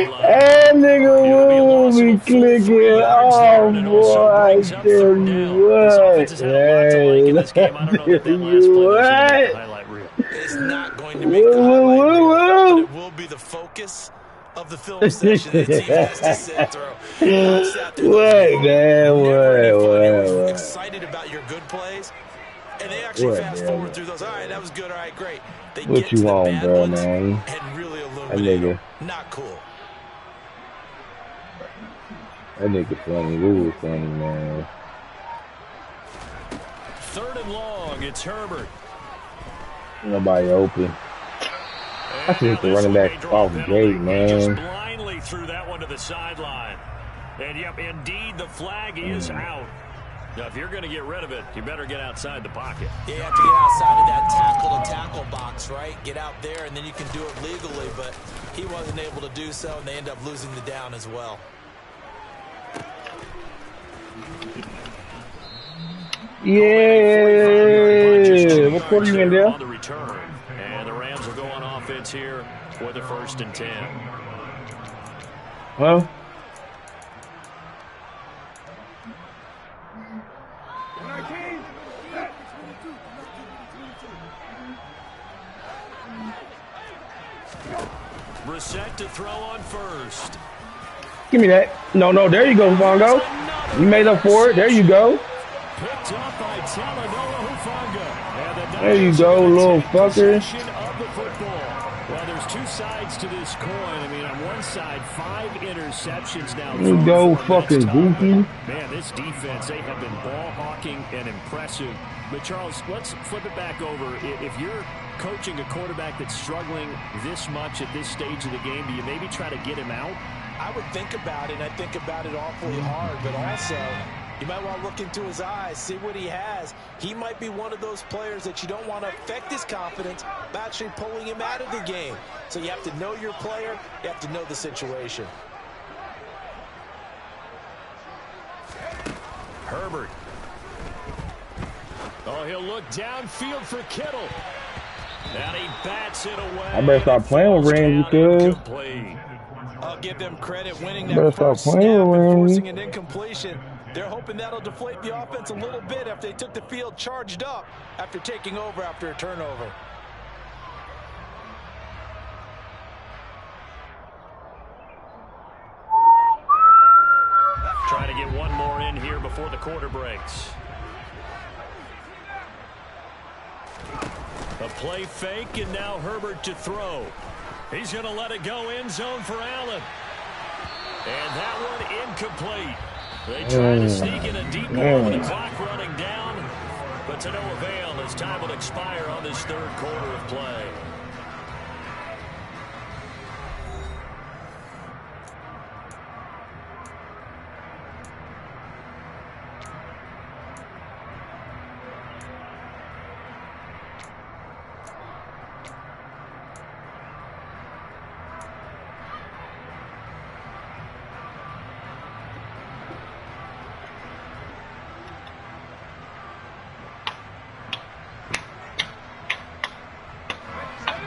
That nigga will be clicking. Oh, boy, I tell you what. Hey, I tell you what. It's not going to make the highlight reel, but it will be the focus of the film session that the team has to sit through. What, man? What? Excited about your good plays, and they actually fast forward through those. All right, that was good. All right, great. They What get you to the want, bad bro, ones man? and really That illuminate nigga. them. Not cool. That nigga funny. We was funny, man. 3rd and long. It's Herbert. Nobody open. I should hit the running back off the gate, man. Just blindly threw that one to the sideline. And, yep, indeed, the flag is out. Now, if you're going to get rid of it, you better get outside the pocket. You have to get outside of that tackle-to-tackle box, right? Get out there, and then you can do it legally. But he wasn't able to do so, and they end up losing the down as well. Yeah. What quarter you in there? On the return. And the Rams will go on offense here for the 1st and 10. Huh? Brissett to throw on 1st. Give me that. No, there you go, Vongo. You made up for it. There you go. Picked up by Talanoa Hufanga. There you go, little fucker. Of the football. Well, there's 2 sides to this coin. I mean, on one side, 5 interceptions now. There you go, fucking goofy. Man, this defense, they have been ball hawking and impressive. But, Charles, let's flip it back over. If you're coaching a quarterback that's struggling this much at this stage of the game, do you maybe try to get him out? I would think about it, and I think about it awfully hard, but also you might want to look into his eyes, see what he has. He might be one of those players that you don't want to affect his confidence by actually pulling him out of the game. So you have to know your player, you have to know the situation. Herbert. Oh, he'll look downfield for Kittle. And he bats it away. I better stop playing with Ramsey, cuz. I'll give them credit winning Better that stop first snap playing and with Ramsey. forcing an incompletion. They're hoping that'll deflate the offense a little bit after they took the field charged up after taking over after a turnover. Trying to get one more in here before the quarter breaks. A play fake, and now Herbert to throw. He's going to let it go end zone for Allen. And that one incomplete. They try to sneak in a deep one with the clock running down, but to no avail as time will expire on this 3rd quarter of play.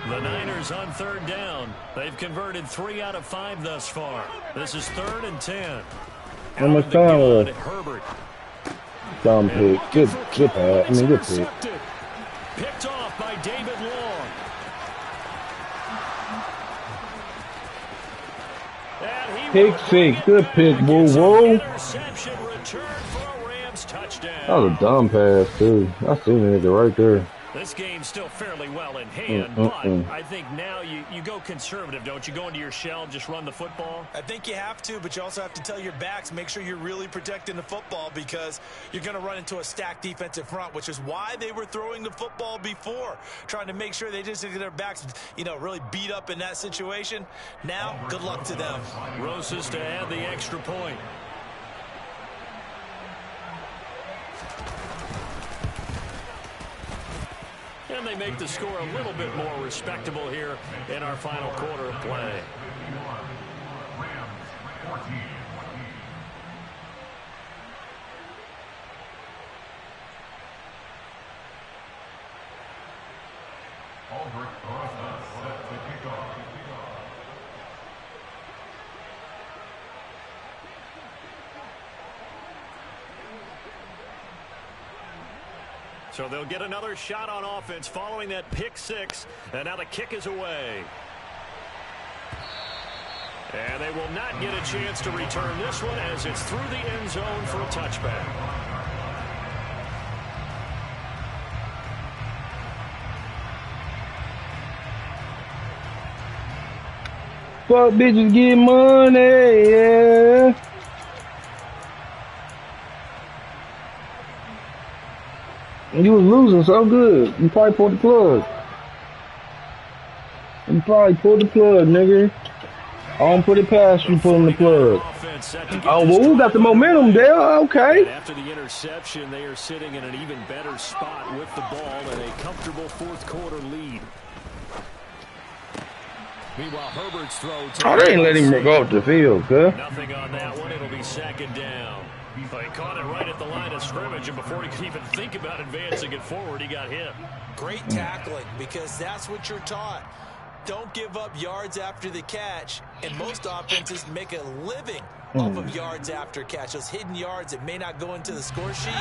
The Niners on 3rd down. They've converted 3 out of 5 thus far. This is 3rd and 10. How much time left? Herbert. Dumb pick. Good pass. I mean, good pick. Picked off by David Long. Pick six. Good pick, woo-woo. Interception return for a Rams touchdown. That was a dumb pass, too. I seen the nigga right there. This game's still fairly well in hand, but I think now you go conservative, don't you? Go into your shell and just run the football? I think you have to, but you also have to tell your backs, make sure you're really protecting the football because you're going to run into a stacked defensive front, which is why they were throwing the football before, trying to make sure they just get their backs, really beat up in that situation. Now, good luck to them. Rosas to add the extra point. And they make the score a little bit more respectable here in our final quarter of play. So they'll get another shot on offense following that pick six. And now the kick is away. And they will not get a chance to return this one as it's through the end zone for a touchback. Fuck bitches get money, yeah. You was losing so good. You probably pulled the plug. You probably pulled the plug, nigga. I don't put it past you pulling the plug. Oh, well, we got the momentum there. Okay. And after the interception, they are sitting in an even better spot with the ball and a comfortable fourth quarter lead. Meanwhile, Herbert's throw. Oh, they ain't let him go off the field, huh? Nothing on that one. It'll be second down. He caught it right at the line of scrimmage, and before he could even think about advancing it forward, he got hit. Great tackling, because that's what you're taught. Don't give up yards after the catch, and most offenses make a living off of yards after catch. Those hidden yards that may not go into the score sheet,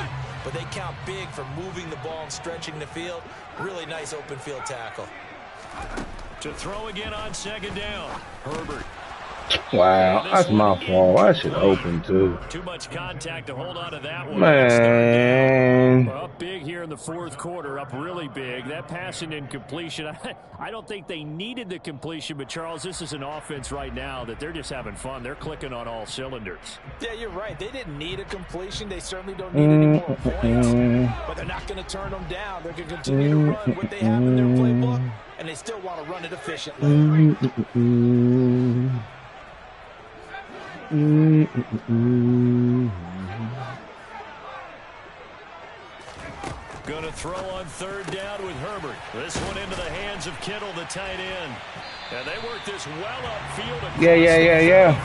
but they count big for moving the ball and stretching the field. Really nice open field tackle. To throw again on second down, Herbert. Wow, that's my fault. I should open too. Too much contact to hold on to that one. Man. Up big here in the fourth quarter, up really big. That passing incompletion, I don't think they needed the completion, but Charles, this is an offense right now that they're just having fun. They're clicking on all cylinders. Yeah, you're right. They didn't need a completion. They certainly don't need any more points, but they're not going to turn them down. They're going to continue to run what they have in their playbook, and they still want to run it efficiently. Going to throw on third down with Herbert. This one into the hands of Kittle, the tight end. And they work this well upfield. Yeah.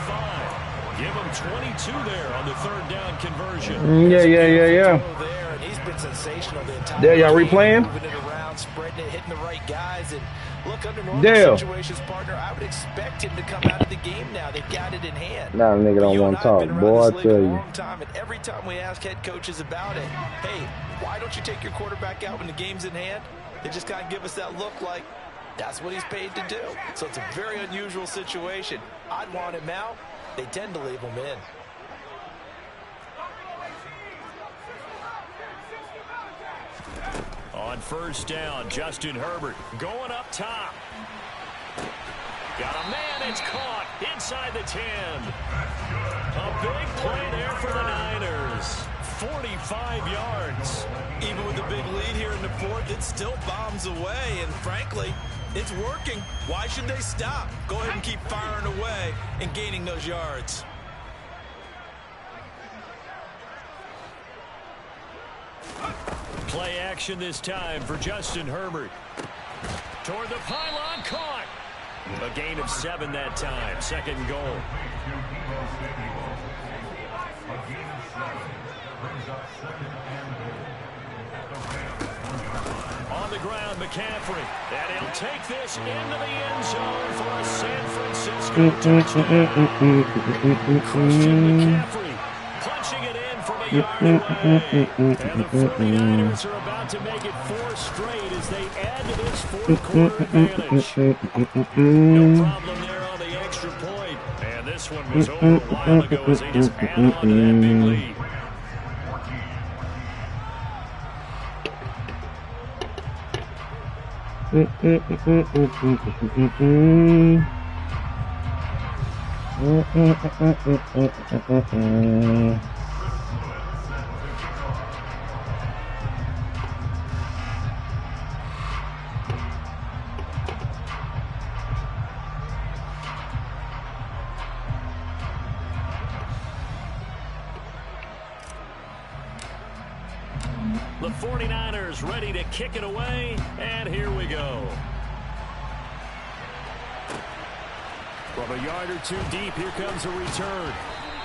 Give him 22 there on the third down conversion. Yeah. He's been sensational the entire There, y'all replaying? Moving it around, spreading it, hitting the right guys, and look, under normal situations, partner, I would expect him to come out of the game now. They've got it in hand. Nah, nigga don't want to talk, boy, I tell you. And every time we ask head coaches about it, hey, why don't you take your quarterback out when the game's in hand? They just kind of give us that look like that's what he's paid to do. So it's a very unusual situation. I'd want him out. They tend to leave him in. On first down, Justin Herbert going up top. Got a man, it's caught inside the 10. A big play there for the Niners. 45 yards. Even with a big lead here in the fourth, it still bombs away, and frankly, it's working. Why should they stop? Go ahead and keep firing away and gaining those yards. Play action this time for Justin Herbert. Toward the pylon, caught. A gain of 7 that time. Second and goal. On the ground, McCaffrey. And he'll take this into the end zone for a San Francisco touchdown. Christian McCaffrey punching it in from a yard away. And the 49ers are about to make it 4 straight as they add to this fourth quarter advantage. No problem there on the extra point. And this this one was over a while ago as they just add on to that big lead. The 49ers ready to kick it away, and here we go. From a yard or two deep, here comes a return.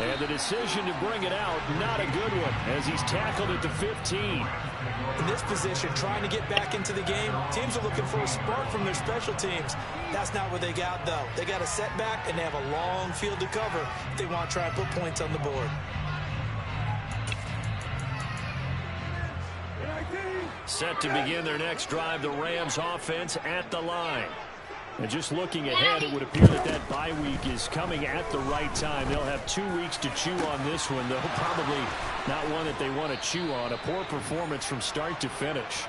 And the decision to bring it out, not a good one, as he's tackled at the 15. In this position, trying to get back into the game, teams are looking for a spark from their special teams. That's not what they got, though. They got a setback, and they have a long field to cover if they want to try and put points on the board. Set to begin their next drive, the Rams offense at the line. And just looking ahead, it would appear that that bye week is coming at the right time. They'll have 2 weeks to chew on this one, though probably not one that they want to chew on. A poor performance from start to finish.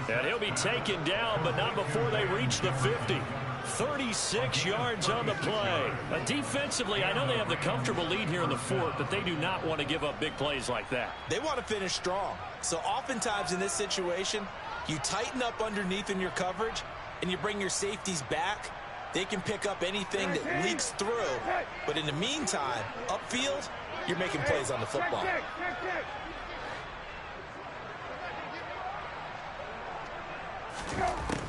And he'll be taken down, but not before they reach the 50. 36 yards on the play. Defensively, I know they have the comfortable lead here in the fourth, but they do not want to give up big plays like that. They want to finish strong. So oftentimes in this situation, you tighten up underneath in your coverage, and you bring your safeties back. They can pick up anything that leaks through. But in the meantime, upfield, you're making plays on the football.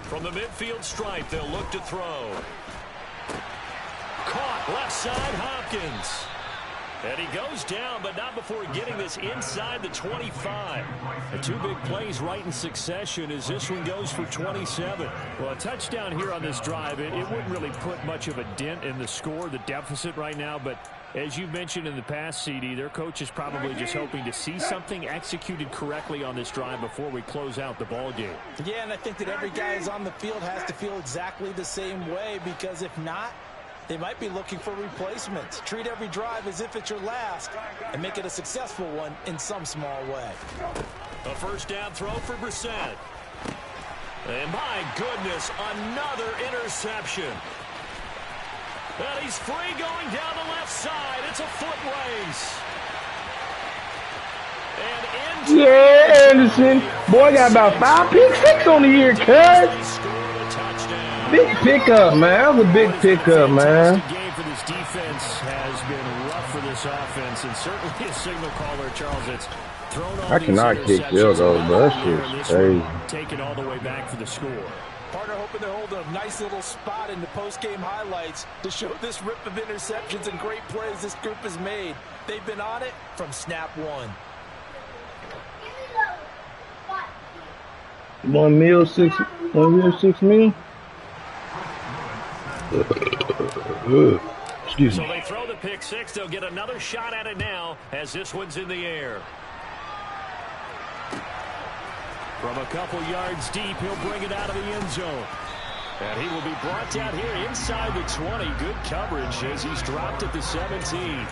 From the midfield stripe, they'll look to throw. Caught left side, Hopkins. And he goes down, but not before getting this inside the 25. The 2 big plays right in succession as this one goes for 27. Well, a touchdown here on this drive, it wouldn't really put much of a dent in the score, the deficit right now. But as you mentioned in the past, CD, their coach is probably just hoping to see something executed correctly on this drive before we close out the ball game. Yeah, and I think that every guy who's on the field has to feel exactly the same way, because if not, they might be looking for replacements. Treat every drive as if it's your last and make it a successful one in some small way. A first down throw for Brissett. And my goodness, another interception. And he's free going down the left side. It's a foot race. And into Anderson. Boy got about 5 pick-six on the year, cuz. Big pickup, man. That was a big pickup, man. The game for this defense has been rough for this offense, and certainly a signal caller, Charles, it's thrown all I cannot kick field goals, bro. That shit's crazy. Taking all the way back for the score. Partner hoping to hold a nice little spot in the post-game highlights to show this rip of interceptions and great plays this group has made. They've been on it from snap one. 1 mil, 6 mil. Excuse me. So they throw the pick six. They'll get another shot at it now as this one's in the air. From a couple yards deep, he'll bring it out of the end zone. And he will be brought down here inside the 20. Good coverage as he's dropped at the 17.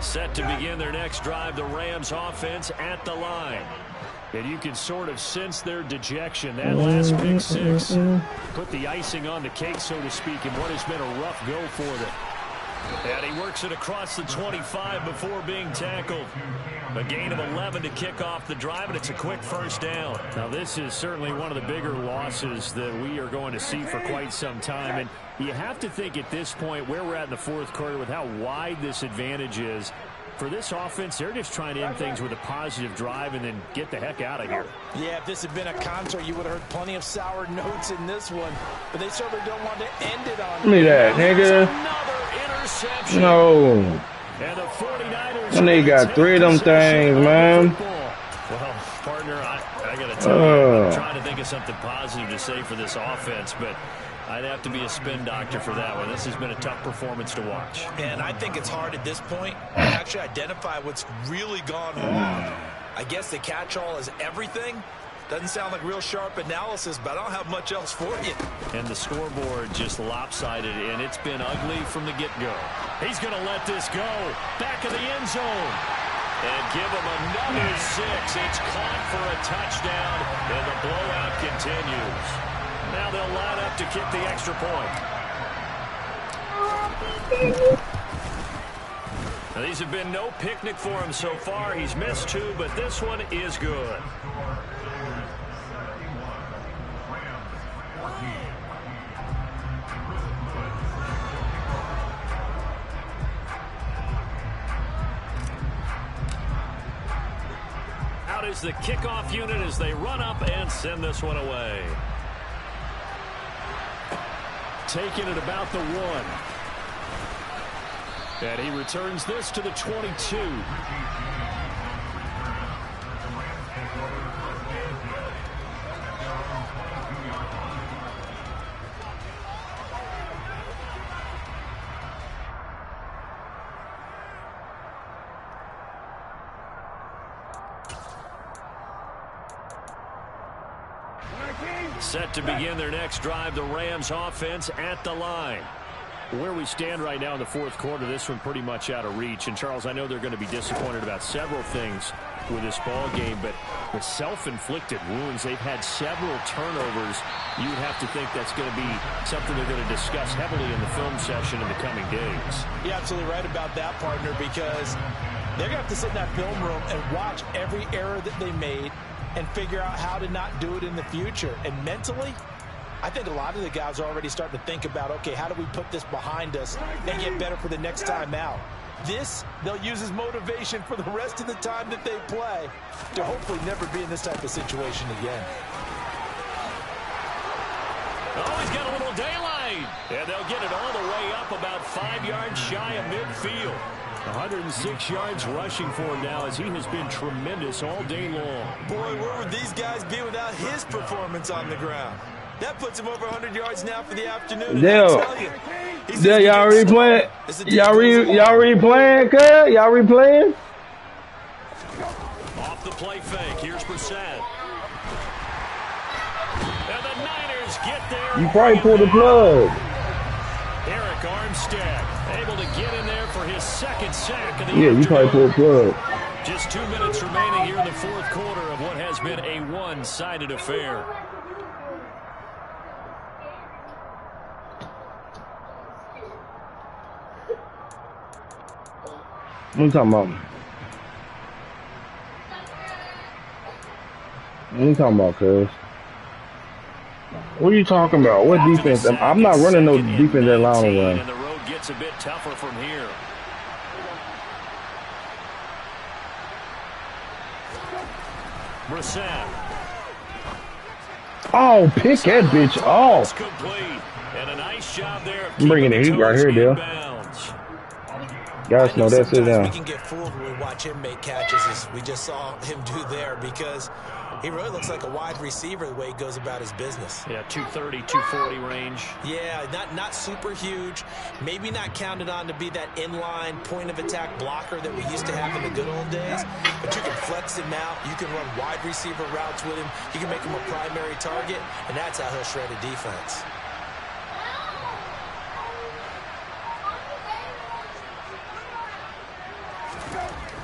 Set to begin their next drive, the Rams offense at the line. And you can sort of sense their dejection. That last pick six put the icing on the cake, so to speak, in what has been a rough go for them. And he works it across the 25 before being tackled. A gain of 11 to kick off the drive, and it's a quick first down. Now, this is certainly one of the bigger losses that we are going to see for quite some time. And you have to think at this point where we're at in the fourth quarter with how wide this advantage is. For this offense, they're just trying to end things with a positive drive and then get the heck out of here. Yeah, if this had been a concert, you would have heard plenty of sour notes in this one. But they certainly don't want to end it on. Give me that, nigga. Another interception. No. And the 49ers. And they got 3 of them things, man. Well, partner, I got to tell you, I'm trying to think of something positive to say for this offense, but I'd have to be a spin doctor for that one. This has been a tough performance to watch. And I think it's hard at this point to actually identify what's really gone wrong. I guess the catch-all is everything. Doesn't sound like real sharp analysis, but I don't have much else for you. And the scoreboard just lopsided, and it's been ugly from the get-go. He's going to let this go. Back of the end zone. And give him another 6. It's caught for a touchdown, and the blowout continues. Now they'll line up to kick the extra point. Now, these have been no picnic for him so far. He's missed 2, but this one is good. Out is the kickoff unit as they run up and send this one away. Taking it about the 1. And he returns this to the 22. Set to begin their next drive, the Rams offense at the line. Where we stand right now in the fourth quarter, this one pretty much out of reach. And, Charles, I know they're going to be disappointed about several things with this ball game, but with self-inflicted wounds, they've had several turnovers. You would have to think that's going to be something they're going to discuss heavily in the film session in the coming days. You're absolutely right about that, partner, because they're going to have to sit in that film room and watch every error that they made and figure out how to not do it in the future. And mentally, I think a lot of the guys are already starting to think about, okay, how do we put this behind us and get better for the next time out? This, they'll use as motivation for the rest of the time that they play to hopefully never be in this type of situation again. Oh, he's got a little daylight. And they'll get it all the way up about 5 yards shy of midfield. 106 yards rushing for him now as he has been tremendous all day long. Boy, where would these guys be without his performance on the ground? That puts him over 100 yards now for the afternoon. Y'all replaying? Y'all replaying, cuz? Y'all replaying? Off the play fake. Here's Brissett. And the Niners get there. You probably pulled the plug. Eric Armstead able to get in there for his second sack of the Yeah, you probably pulled the plug. Just 2 minutes remaining here in the fourth quarter of what has been a one-sided affair. What are you talking about? What are you talking about, cuz? What are you talking about? What defense? I'm not running no defense that long run. And the road gets a bit tougher from here. Brissett. Oh, pick that bitch off. Complete. And a nice job there. I'm bringing the heat right here, Dale. Guys know that's it now. We can get fooled when we watch him make catches, as we just saw him do there, because he really looks like a wide receiver the way he goes about his business. Yeah, 230, 240 range. Yeah, not super huge. Maybe not counted on to be that inline point of attack blocker that we used to have in the good old days. But you can flex him out. You can run wide receiver routes with him. You can make him a primary target, and that's how he'll shred a defense.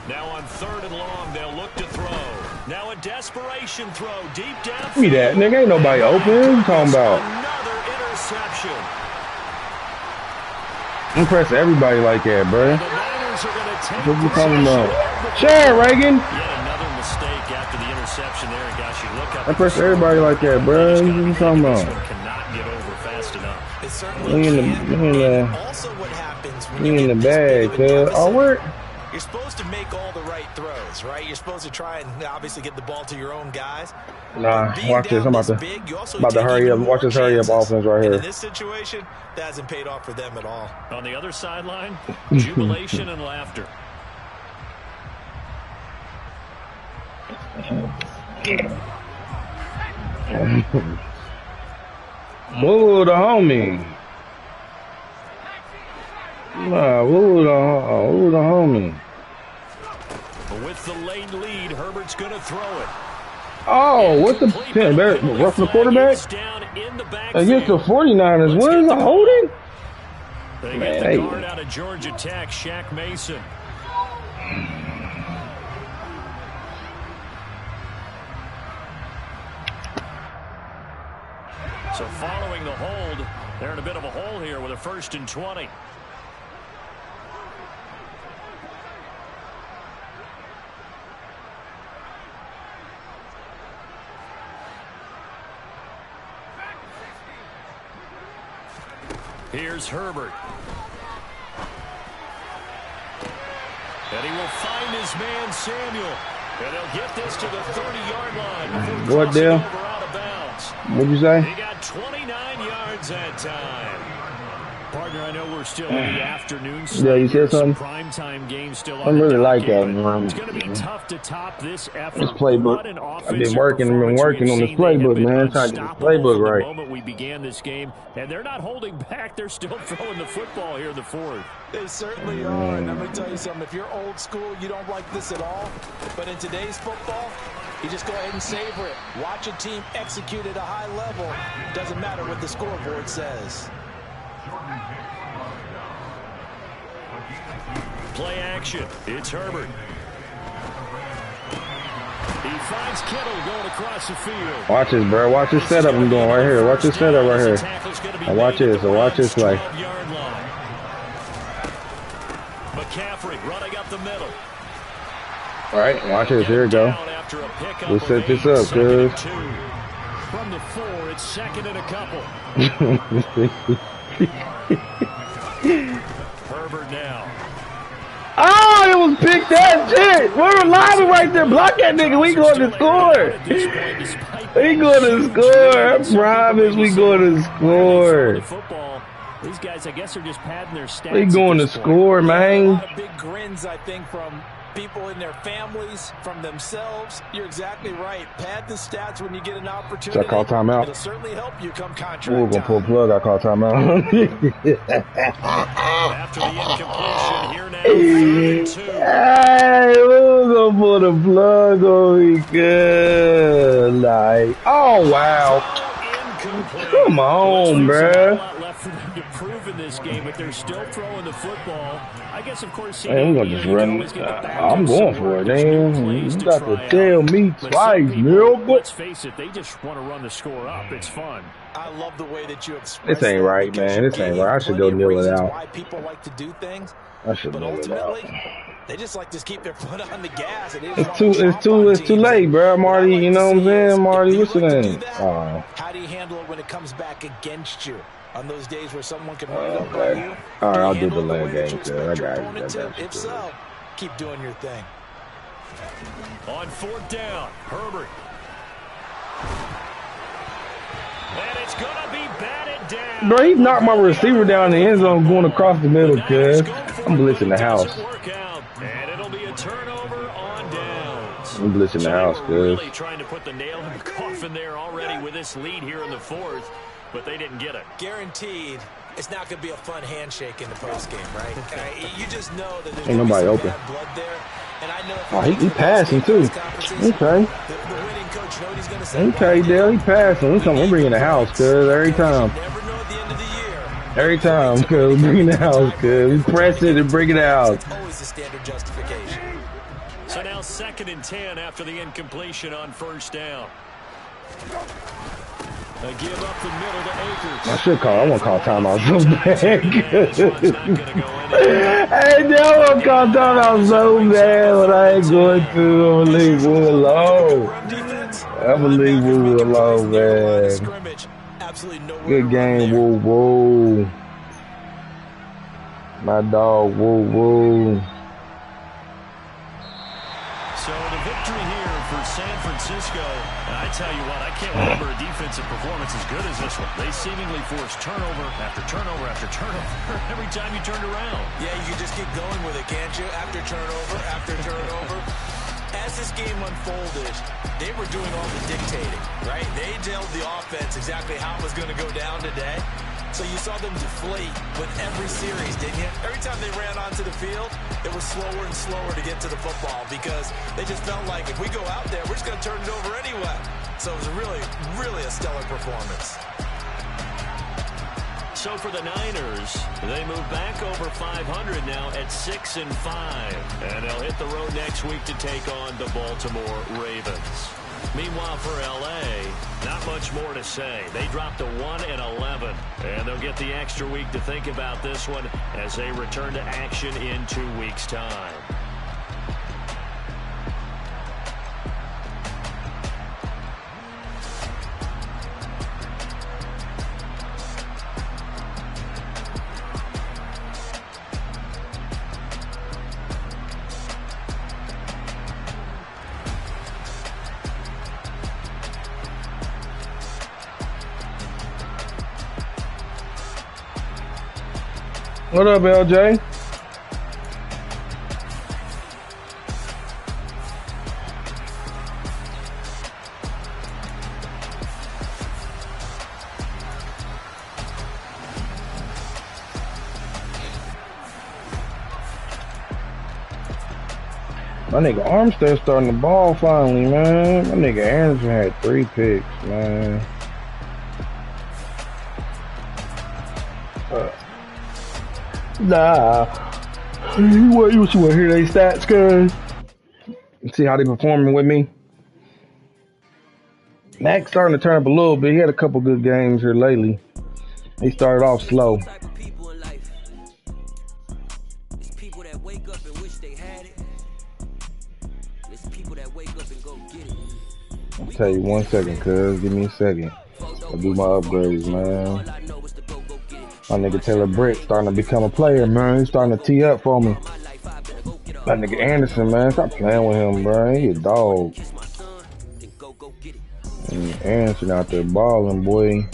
Now on 3rd and long, they'll look to throw. Now a desperation throw deep down. Give me that, nigga. Ain't nobody open. What are you talking about? Another interception. Impress everybody like that, bro. The Niners are going to take What you talking about? possession. Share, Reagan. Yet another mistake after the interception there. And gosh, you look up. Impress everybody like that, bro. What you talking about? This one cannot get over fast enough. It certainly can. Also, what happens when you in the get this big bag, of a cuz. deficit, Oh, where? you're supposed to make all the right throws, right? You're supposed to try and obviously get the ball to your own guys. Nah, Being watch this. down I'm about big, you also to take hurry even up. Watch more this hurry up chances. offense right And here. in this situation, that hasn't paid off for them at all. On the other sideline, jubilation and laughter. Woo the homie. Nah, woo the homie. With the late lead, Herbert's going to throw it. Oh, what's the roughing the quarterback? Against the 49ers. What is the holding? They get the guard out of Georgia Tech, Shaq Mason. So following the hold, they're in a bit of a hole here with a 1st and 20. Here's Herbert. And he will find his man, Samuel. And he'll get this to the 30-yard line. What deal? What'd you say? He got 29 yards that time. Partner, I know we're still in the afternoon. Yeah, you said something? Primetime game still on. I really like that. It's going to be tough to top this effort. This playbook. I've been working on this playbook, man. Trying to get this playbook right. The moment we began this game, and they're not holding back. They're still throwing the football here in the 4th. They certainly are. And I'm going to tell you something. If you're old school, you don't like this at all. But in today's football, you just go ahead and savor it. Watch a team execute at a high level. Doesn't matter what the scoreboard says. Play action. It's Herbert. He finds Kittle going across the field. Watch this, bro. Watch this setup I'm doing right here. Watch this setup right here. And watch this. Watch this play. McCaffrey running up the middle. All right, watch this. Here we go. We'll set this up, cuz. From the 4, it's 2nd and a couple. Herbert now. Oh, it was picked that shit. We're live right there. Block that nigga. We going to score. We going to score. I promise we going to score. These guys, I guess, are just padding their stats. We going to score, man. A lot of big grins, I think, from people in their families, from themselves. You're exactly right. Pad the stats when you get an opportunity. So I call timeout. It'll certainly help you come contract We're going to pull a plug. I call timeout. After the incompletion, here now, 3rd and 2. Hey, we're going to pull the plug on me good. Like, oh, wow. Come on, bruh. For them to prove in this game, but they're still throwing the football. I guess, of course, hey, I'm gonna just run. I'm going for it, man. You got to tell me twice, man. Let's face it, they just want to run the score up. It's fun. I love the way that you express. This ain't right, man. This ain't right. I should go kneel it out. Why people like to do things. I should kneel it out. They just like to keep their foot on the gas. It's too late, bro. Marty, you know what I'm saying? Marty, what's your name? How do you handle it when it comes back against you? On those days where someone can run it up on you? All right, I'll do the lane game, sir. I got it. If so, keep doing your thing. On 4th down, Herbert. And it's going to be batted down. Bro, he knocked my receiver down in the end zone going across the middle, cuz. I'm blitzing the house. And it'll be a turnover on downs. I'm blitzing the house, cuz. Really trying to put the nail in the coffin there already with this lead here in the 4th. But they didn't get it. Guaranteed, it's not going to be a fun handshake in the postgame, right? You just know that there's ain't nobody open. blood there. And I know oh, he passing too. Okay. The winning coach knows he's going to say, okay, Dale, he passing. We're bringing the house, cuz, every time. Never know at the end of the year. Every time, cuz, we're bringing the house, cuz. We press it and bring it out. It's always the standard justification. So now 2nd and 10 after the incompletion on 1st down. They give up the middle to Akers. I should call. I want to call timeout so bad. Hey, I want to call timeout so bad, but I ain't going to. I'm going to leave Woo alone. I'm going to leave Woo alone, man. Good game, Woo Woo. My dog, Woo Woo. So the victory here for San Francisco. I tell you what, I can't remember a defensive performance as good as this one. They seemingly forced turnover after turnover after turnover every time you turned around. Yeah, you can just keep going with it, can't you? After turnover after turnover. as this game unfolded, they were doing all the dictating, right? They told the offense exactly how it was going to go down today. So you saw them deflate with every series, didn't you? Every time they ran onto the field, it was slower and slower to get to the football because they just felt like if we go out there, we're just going to turn it over anyway. So it was really, really a stellar performance. So for the Niners, they move back over 500 now at 6-5. And they'll hit the road next week to take on the Baltimore Ravens. Meanwhile, for L.A., not much more to say. They dropped to 1-11, and they'll get the extra week to think about this one as they return to action in 2 weeks' time. What up, LJ? My nigga Armstead starting the ball finally, man. My nigga Anderson had 3 picks, man. Nah. You want to hear their stats, guys? See how they performing with me? Mac's starting to turn up a little bit. He had a couple good games here lately. He started off slow. I'll tell you 1 second, cuz. Give me a second. I'll do my upgrades, man. My nigga Taylor Britt starting to become a player, man. He's starting to tee up for me. That nigga Anderson, man. Stop playing with him, bro. He a dog. And Anderson out there balling, boy.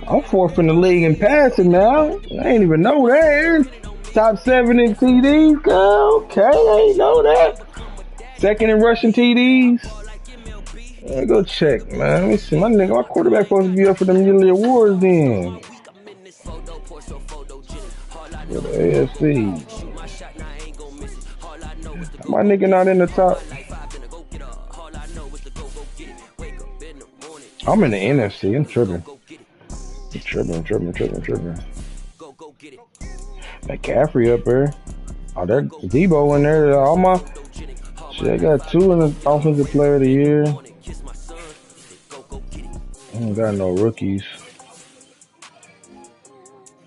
I'm 4th in the league in passing now. I ain't even know that. Top 7 in TDs. Okay, I ain't know that. 2nd in rushing TDs. Let go check, man. Let me see. My nigga, my quarterback supposed to be up for them yearly awards then. For the AFC. My nigga not in the top. I'm in the NFC. I'm tripping. Tripping. McCaffrey up there. Oh, there's Debo in there. All my shit, I got 2 in the offensive player of the year. I ain't got no rookies.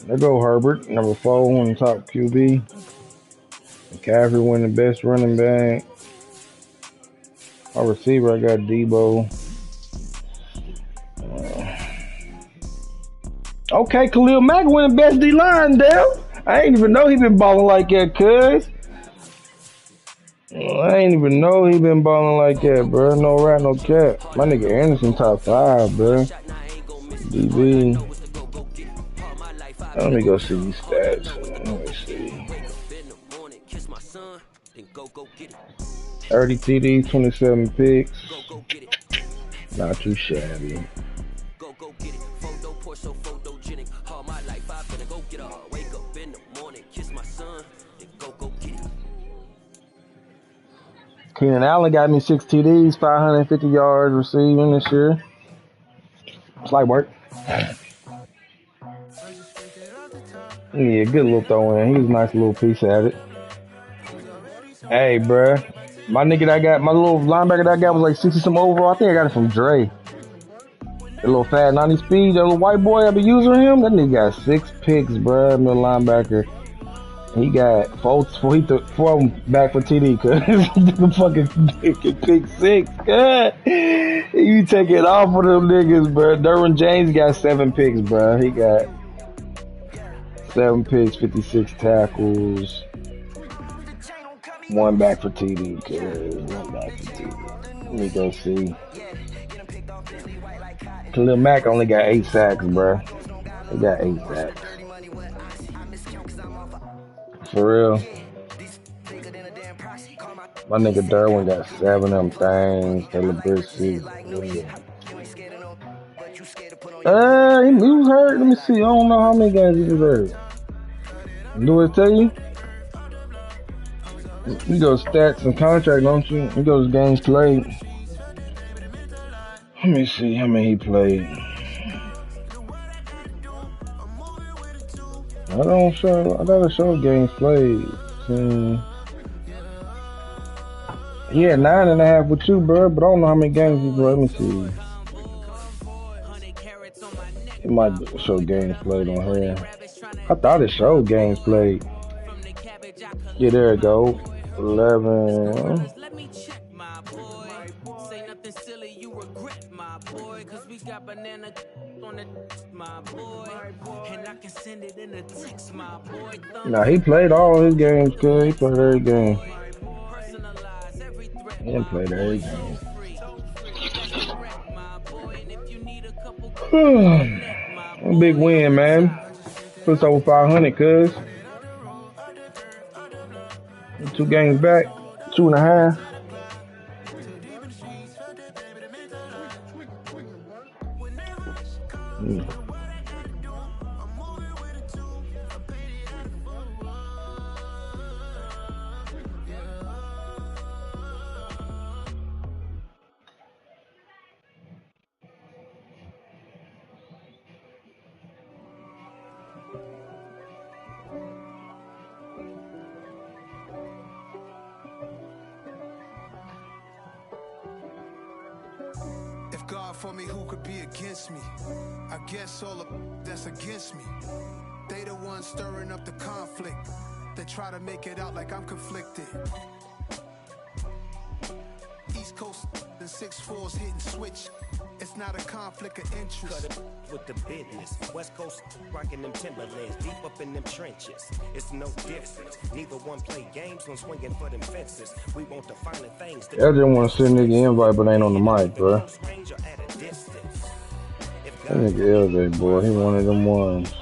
There go Herbert, number 4 on the top QB. McCaffrey win the best running back. Our receiver, I got Debo. Okay, Khalil Mack winning best D-line, Dale. I ain't even know he been balling like that, cuz. I ain't even know he been balling like that, bro. No rat, no cat. My nigga Anderson top 5, bro. DB. Let me go see these stats. Let me see. 30 TDs, 27 picks. Not too shabby. Keenan Allen got me 6 TDs, 550 yards receiving this year. Slight work. Yeah, good little throw in. He was a nice little piece at it. Hey, bruh. My nigga that I got, my little linebacker that I got was like 60 some overall. I think I got it from Dre. That little fat 90 speed, that little white boy I be using him. That nigga got 6 picks, bruh. Middle linebacker. He got 4 of them back for TD, cuz the fucking pick 6. God. You take it off of them niggas, bruh. Derwin James got 7 picks, bruh. He got 7 picks, 56 tackles. 1 back for TD. One back for TD. Let me go see. Khalil Mack only got 8 sacks, bro. He got 8 sacks. For real. My nigga Derwin got 7 of them things. Taylor Britt 6. He was hurt. Let me see. I don't know how many games he was hurt. Do it tell you? You go stats and contract, don't you? You go to games played. Let me see how many he played. I gotta show games played. He had 9.5 with you, bro, but I don't know how many games he played. Let me see. It might show games played on here. I thought it showed games played. Yeah, there it go. 11. Nah, he played all his games, cuz. He played every game. He didn't play every game. A big win, man. Puts over 500, cuz. 2 games back. 2.5. God for me, who could be against me? I guess all of that's against me. They the ones stirring up the conflict. They try to make it out like I'm conflicted. East Coast and 6'4's hitting switch. It's not a conflict of interest. Cut it with the business. West Coast rocking them Timberlands, deep up in them trenches. It's no difference. Neither one play games, one swinging for them fences. We want the finer things. I just want to send nigga invite, but ain't on the mic, bro. That nigga LJ, boy, he one of them ones.